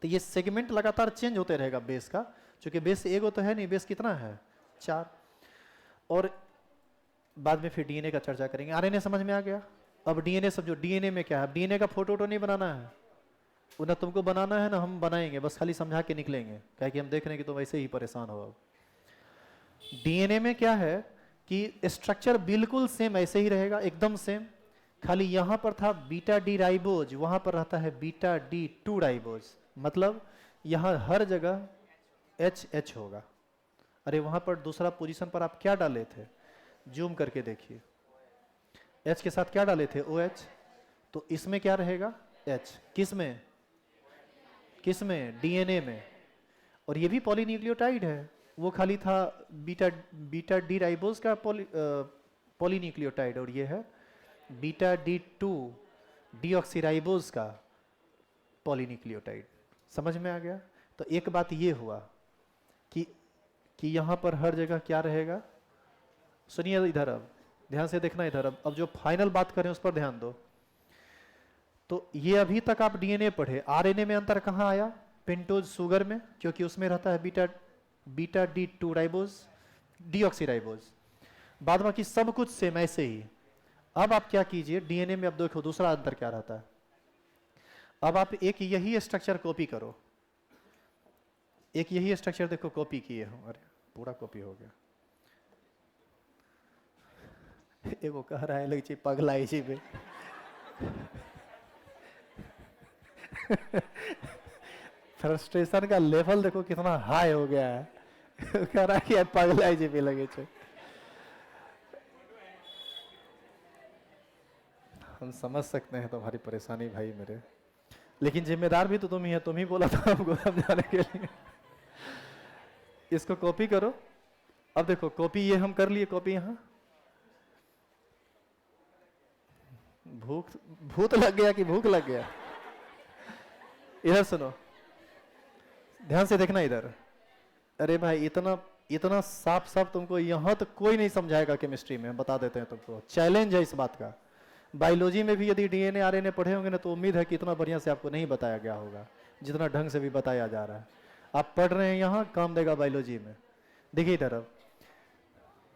[SPEAKER 1] तो ये सेगमेंट लगातार चेंज होते रहेगा बेस का, क्योंकि बेस एगो तो है नहीं, बेस कितना है? 4। और बाद में फिर डीएनए का चर्चा करेंगे। आरएनए समझ में आ गया। अब डीएनए समझो, डीएनए में क्या है? डीएनए का फोटो नहीं बनाना है, वो ना तुमको बनाना है ना हम बनाएंगे, बस खाली समझा के निकलेंगे, क्या कि हम देख रहे हैं कि तुम वैसे ही परेशान हो। अब डीएनए में क्या है कि स्ट्रक्चर बिल्कुल सेम ऐसे ही रहेगा, एकदम सेम, खाली यहां पर था बीटा डी राइबोज, वहां पर रहता है बीटा डी 2 राइबोज। मतलब यहां हर जगह एच एच होगा। अरे वहां पर दूसरा पोजीशन पर आप क्या डाले थे? जूम करके देखिए, एच के साथ क्या डाले थे? O H. तो इसमें क्या रहेगा? एच। किस में? किस में? डीएनए में। और ये भी पॉलीन्यूक्लियोटाइड है, वो खाली था बीटा डी राइबोज का पॉलीन्यूक्लियोटाइड, और ये है बीटा डी 2 डीऑक्सीराइबोज का पॉलीन्यूक्लियोटाइड। समझ में आ गया? तो एक बात ये हुआ कि यहां पर हर जगह क्या रहेगा। सुनिए इधर, अब ध्यान से देखना इधर। अब जो फाइनल बात करें उस पर ध्यान दो। तो ये अभी तक आप डीएनए पढ़े, आरएनए में अंतर कहां आया? पेंटोज शुगर में, क्योंकि उसमें रहता है बीटा डी 2 राइबोज डीऑक्सीराइबोज। बाद बाकी सब कुछ सेम ऐसे ही। अब आप क्या कीजिए, डीएनए में अब देखो दूसरा अंतर क्या रहता है। अब आप एक यही स्ट्रक्चर कॉपी करो, एक यही स्ट्रक्चर देखो कॉपी किए हो। अरे पूरा कॉपी हो गया। एगो कह रहा है लग ची पगलाई जी में फ्रस्ट्रेशन का लेवल देखो कितना हाई हो गया है। कह रहा है कि पगलाई जी पे लगे छे। हम समझ सकते हैं तुम्हारी परेशानी भाई मेरे, लेकिन जिम्मेदार भी तो तुम ही है, तुम ही बोला था हमको समझाने के लिए। इसको कॉपी करो। अब देखो कॉपी ये हम कर लिए, कॉपी यहां। भूत लग गया कि भूख लग गया? इधर सुनो, ध्यान से देखना इधर। अरे भाई इतना साफ साफ तुमको यहां तो कोई नहीं समझाएगा केमिस्ट्री में, हम बता देते हैं तुमको, चैलेंज है इस बात का। बायोलॉजी में भी यदि डीएनए आरएनए पढ़े होंगे ना, तो उम्मीद है कि इतना बढ़िया से आपको नहीं बताया गया होगा जितना ढंग से भी बताया जा रहा है। आप पढ़ रहे हैं यहाँ, काम देगा बायोलॉजी में। देखिए इधर,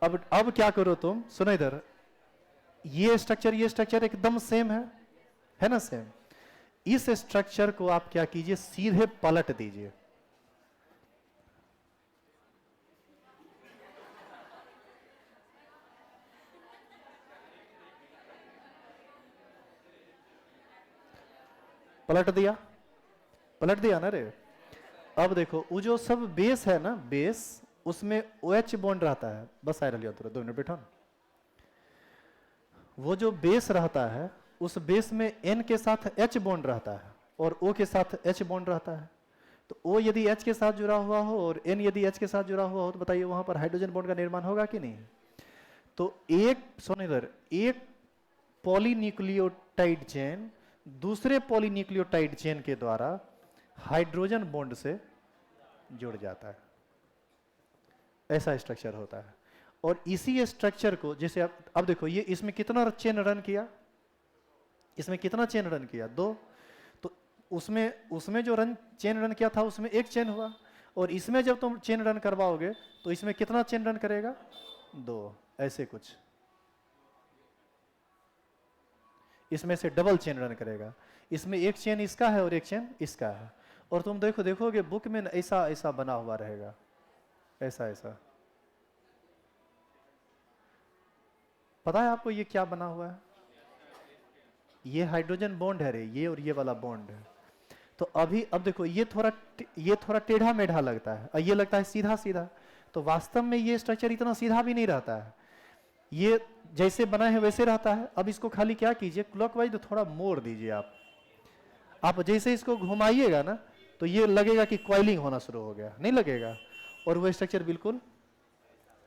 [SPEAKER 1] अब क्या करो तुम, सुनो इधर। ये स्ट्रक्चर एकदम सेम है ना? सेम। इस स्ट्रक्चर को आप क्या कीजिए, सीधे पलट दीजिए। पलट दिया ना रे। अब देखो वो जो सब बेस है ना, बेस उसमें OH बॉन्ड रहता है। बस आ रही 2 मिनट बैठो ना। वो जो बेस रहता है उस बेस में N के साथ H बॉन्ड रहता है और O के साथ H बॉन्ड रहता है। तो O यदि H के साथ जुड़ा हुआ हो और N यदि H के साथ जुड़ा हुआ हो, तो बताइए वहां पर हाइड्रोजन बॉन्ड का निर्माण होगा कि नहीं? तो सुन इधर, एक पॉलीन्यूक्लियोटाइड चेन दूसरे पॉलीन्यूक्लियोटाइड चेन के द्वारा हाइड्रोजन बॉन्ड से जुड़ जाता है, ऐसा स्ट्रक्चर होता है। और इसी स्ट्रक्चर को जैसे अब देखो ये इसमें कितना चेन रन किया, इसमें कितना चेन रन किया, 2। तो उसमें जो चेन रन किया था उसमें एक चेन हुआ, और इसमें जब तुम चेन रन करवाओगे तो इसमें कितना चेन रन करेगा, 2। ऐसे कुछ इसमें से डबल चेन रन करेगा, इसमें एक चेन इसका है और एक चेन इसका है। और तुम देखोगे बुक में ऐसा ऐसा बना हुआ रहेगा, ऐसा ऐसा। पता है आपको ये क्या बना हुआ है? ये हाइड्रोजन बॉन्ड है रे, ये और ये वाला बॉन्ड है। तो अब देखो ये थोड़ा टेढ़ा मेढ़ा लगता है और ये लगता है सीधा सीधा, तो वास्तव में ये स्ट्रक्चर इतना सीधा भी नहीं रहता है, ये जैसे बना है वैसे रहता है। अब इसको खाली क्या कीजिए, क्लॉकवाइज थोड़ा मोड़ दीजिए आप जैसे इसको घुमाइएगा ना तो ये लगेगा कि कॉइलिंग होना शुरू हो गया, नहीं लगेगा, और वो स्ट्रक्चर बिल्कुल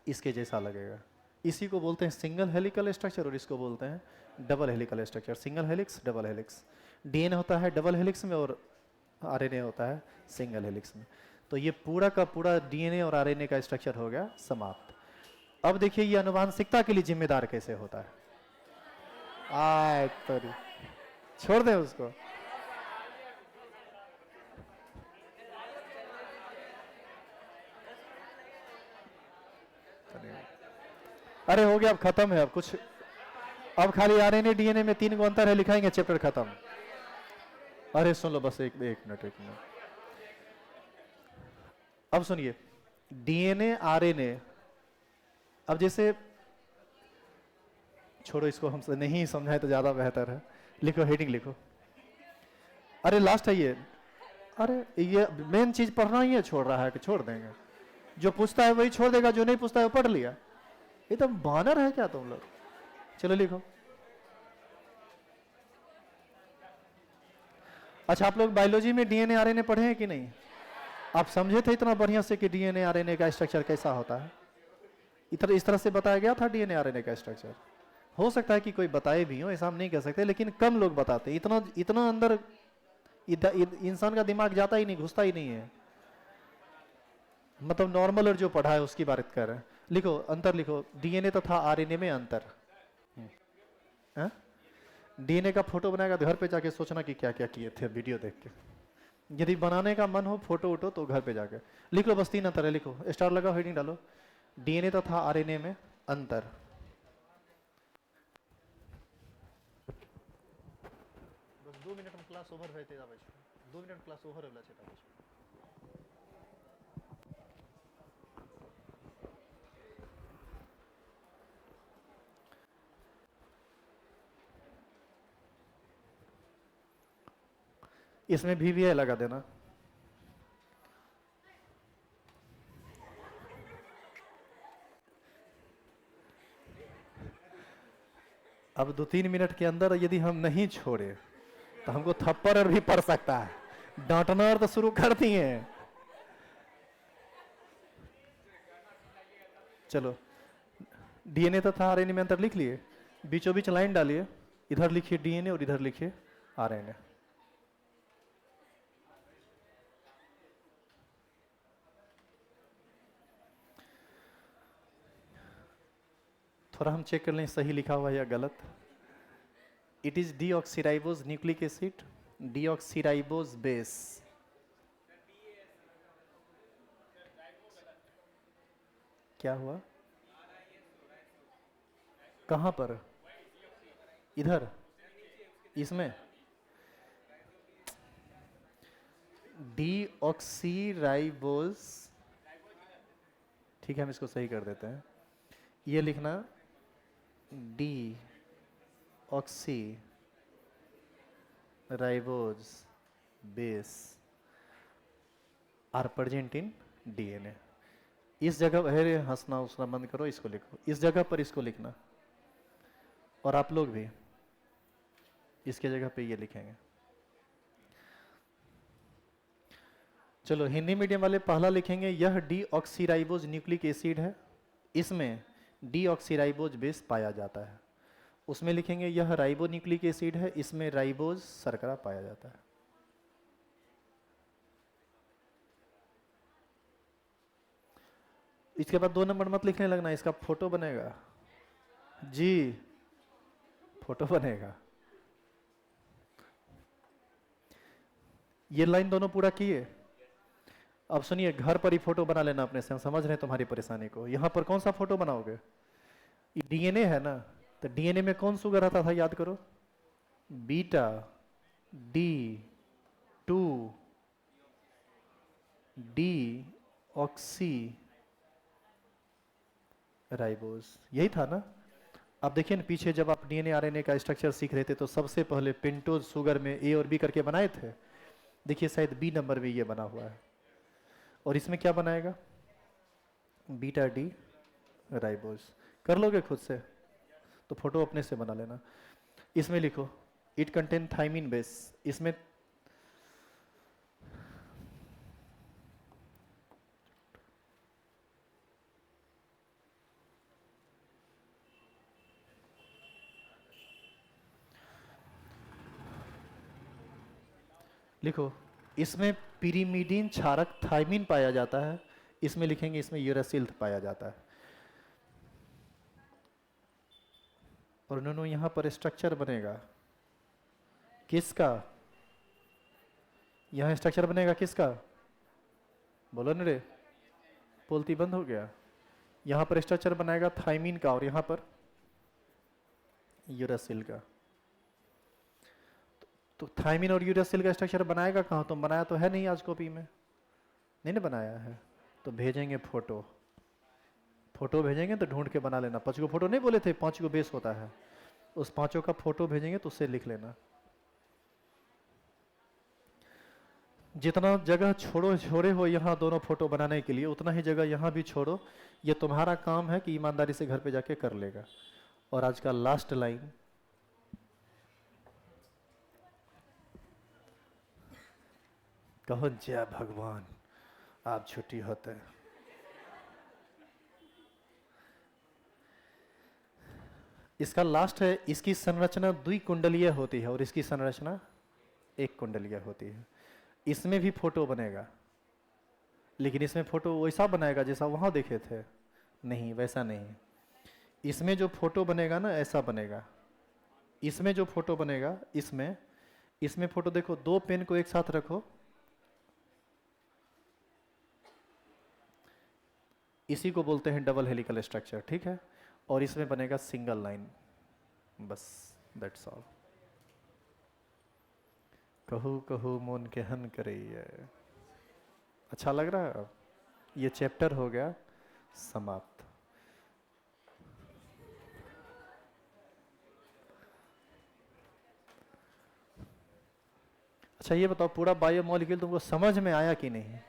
[SPEAKER 1] इसके जैसा लगेगा। इसी को बोलते हैं सिंगल हेलिकल स्ट्रक्चर, और इसको बोलते हैं double helical structure. Single helix, double helix. DNA होता है डबल हेलिक्स में और आरएनए होता है सिंगल हेलिक्स में। तो ये पूरा का पूरा डीएनए और आरएनए का स्ट्रक्चर हो गया समाप्त। अब देखिए ये आनुवांशिकता के लिए जिम्मेदार कैसे होता है। तो छोड़ दें उसको। अरे हो गया, अब खत्म है, अब कुछ, अब खाली आरएनए डीएनए में 3 अंतर है, लिखाएंगे, चैप्टर खत्म। अरे सुन लो बस एक मिनट। अब सुनिए, डीएनए आरएनए, अब जैसे छोड़ो इसको, हमसे नहीं समझाए तो ज्यादा बेहतर है। लिखो, हेडिंग लिखो। अरे लास्ट है ये, अरे ये मेन चीज पढ़ना ही है, छोड़ रहा है कि छोड़ देंगे? जो पूछता है वही छोड़ देगा, जो नहीं पूछता है वो पढ़ लिया। ये तो बानर है क्या तुम लोग? चलो लिखो। अच्छा, आप लोग बायोलॉजी में डीएनए आरएनए पढ़े हैं कि नहीं? आप समझे थे इतना बढ़िया से कि डीएनए आरएनए का स्ट्रक्चर कैसा होता है? इस तरह से बताया गया था डीएनए आरएनए का स्ट्रक्चर। हो सकता है कि कोई बताए भी हो, ऐसा हम नहीं कह सकते, लेकिन कम लोग बताते। इतना अंदर इंसान का दिमाग जाता ही नहीं, घुसता ही नहीं है। मतलब नॉर्मल और जो पढ़ा है उसकी बात कर रहे हैं। लिखो, अंतर लिखो, डीएनए तथा आरएनए में अंतर। डीएनए का फोटो बनाएगा तो घर पे जाके सोचना कि क्या क्या किए थे वीडियो देख के। यदि बनाने का मन हो फोटो उठो तो घर पे जाके लिख लो, बस 3 अंतर है। लिखो, स्टार लगाओ, हेडिंग डालो, डीएनए तथा आरएनए में अंतर। बस 2 मिनट में क्लास ओवर होते जाबे छै, 2 मिनट क्लास ओवर होला छै तब। इसमें VVI लगा देना। अब 2-3 मिनट के अंदर यदि हम नहीं छोड़े तो हमको थप्पड़ और भी पड़ सकता है, डांटना और तो शुरू कर दिए। चलो, डीएनए तथा आरएनए में अंतर लिख लिए, बीचों बीच लाइन डालिए, इधर लिखिए डीएनए और इधर लिखिए आरएनए। थोड़ा हम चेक कर लें सही लिखा हुआ है या गलत। It is deoxyribose nucleic acid, deoxyribose base. क्या हुआ? कहां पर? इधर, इसमें डीऑक्सीराइबोज। ठीक है, हम इसको सही कर देते हैं। ये लिखना deoxyribose base are present in DNA. इस जगह, अरे हंसना उसना बंद करो, इसको लिखो, इस जगह पर इसको लिखना, और आप लोग भी इसके जगह पे ये लिखेंगे। चलो, हिंदी मीडियम वाले पहला लिखेंगे, यह डीऑक्सीराइबोज न्यूक्लिक एसिड है, इसमें डीऑक्सीराइबोज बेस पाया जाता है। उसमें लिखेंगे यह राइबोन्यूक्लिक एसिड है, इसमें राइबोज शर्करा पाया जाता है। इसके बाद 2 नंबर मत लिखने लगना, इसका फोटो बनेगा जी, फोटो बनेगा। ये लाइन दोनों पूरा किए। अब सुनिए, घर पर ही फोटो बना लेना अपने से, हम समझ रहे हैं तुम्हारी परेशानी को। यहां पर कौन सा फोटो बनाओगे? डीएनए है ना, तो डीएनए में कौन शुगर आता था, याद करो। Beta D 2 D oxy ribose, यही था ना। अब देखिए ना, पीछे जब आप डीएनए आरएनए का स्ट्रक्चर सीख रहे थे तो सबसे पहले पेंटोज शुगर में ए और बी करके बनाए थे। देखिए शायद बी नंबर में ये बना हुआ है, और इसमें क्या बनाएगा? Beta D ribose. कर लोगे खुद से तो फोटो अपने से बना लेना। इसमें लिखो इट कंटेन थाइमिन बेस। इसमें लिखो, इसमें पिरीमिडीन क्षारक थाइमिन पाया जाता है। इसमें लिखेंगे इसमें यूरासिल पाया जाता है। और उन्होंने यहां पर स्ट्रक्चर बनेगा किसका? यहां स्ट्रक्चर बनेगा किसका? बोलो न रे, बोलती बंद हो गया। यहां पर स्ट्रक्चर बनाएगा थाइमिन का, और यहां पर यूरासिल का। तो थाइमिन और यूरासिल का स्ट्रक्चर बनाएगा कहाँ? तुम बनाया तो है नहीं आज कॉपी में, नहीं ना बनाया है, तो भेजेंगे फोटो। फोटो भेजेंगे तो ढूंढ के बना लेना। 5 को फोटो नहीं बोले थे, 5 को बेस होता है, उस 5 का फोटो भेजेंगे तो उससे लिख लेना। जितना जगह छोड़े हो यहाँ दोनों फोटो बनाने के लिए, उतना ही जगह यहाँ भी छोड़ो। ये तुम्हारा काम है कि ईमानदारी से घर पे जाके कर लेगा। और आज का लास्ट लाइन, कहो जय भगवान, आप छुट्टी होते हैं। इसका लास्ट है, इसकी संरचना द्विकुंडलीय होती है और इसकी संरचना एक कुंडलीय होती है। इसमें भी फोटो बनेगा, लेकिन इसमें फोटो वैसा बनाएगा जैसा वहां देखे थे, नहीं वैसा नहीं। इसमें जो फोटो बनेगा ना, ऐसा बनेगा। इसमें जो फोटो बनेगा, इसमें फोटो देखो, 2 पेन को एक साथ रखो, इसी को बोलते हैं डबल हेलिकल स्ट्रक्चर, ठीक है। और इसमें बनेगा सिंगल लाइन, बस दैट्स ऑल। कहू कहू मोन के हन करैया। अच्छा लग रहा है? ये चैप्टर हो गया समाप्त। अच्छा ये बताओ, पूरा बायोमोलिक्यूल तुमको समझ में आया कि नहीं?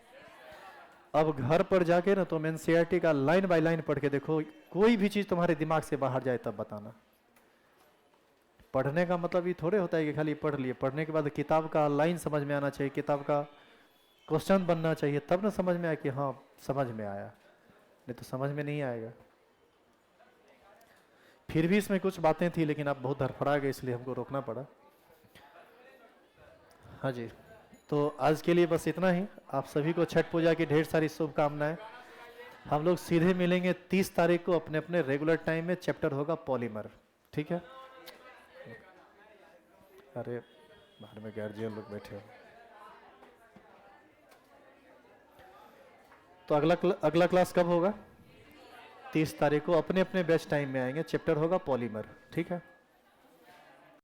[SPEAKER 1] अब घर पर जाके ना तुम एनसीईआरटी का लाइन बाय लाइन पढ़ के देखो, कोई भी चीज तुम्हारे दिमाग से बाहर जाए तब बताना। पढ़ने का मतलब ये थोड़े होता है कि खाली पढ़ लिए। पढ़ने के बाद किताब का लाइन समझ में आना चाहिए, किताब का क्वेश्चन बनना चाहिए, तब ना समझ में आए कि हाँ समझ में आया, नहीं तो समझ में नहीं आएगा। फिर भी इसमें कुछ बातें थी, लेकिन आप बहुत धड़फड़ा गए, इसलिए हमको रोकना पड़ा। हाँ जी, तो आज के लिए बस इतना ही। आप सभी को छठ पूजा की ढेर सारी शुभकामनाएं। हम लोग सीधे मिलेंगे 30 तारीख को अपने अपने रेगुलर टाइम में। चैप्टर होगा पॉलीमर, ठीक है। अरे बाहर में गार्जियन लोग बैठे हो। तो अगला क्लास कब होगा? 30 तारीख को अपने अपने बेस्ट टाइम में आएंगे। चैप्टर होगा पॉलीमर, ठीक है।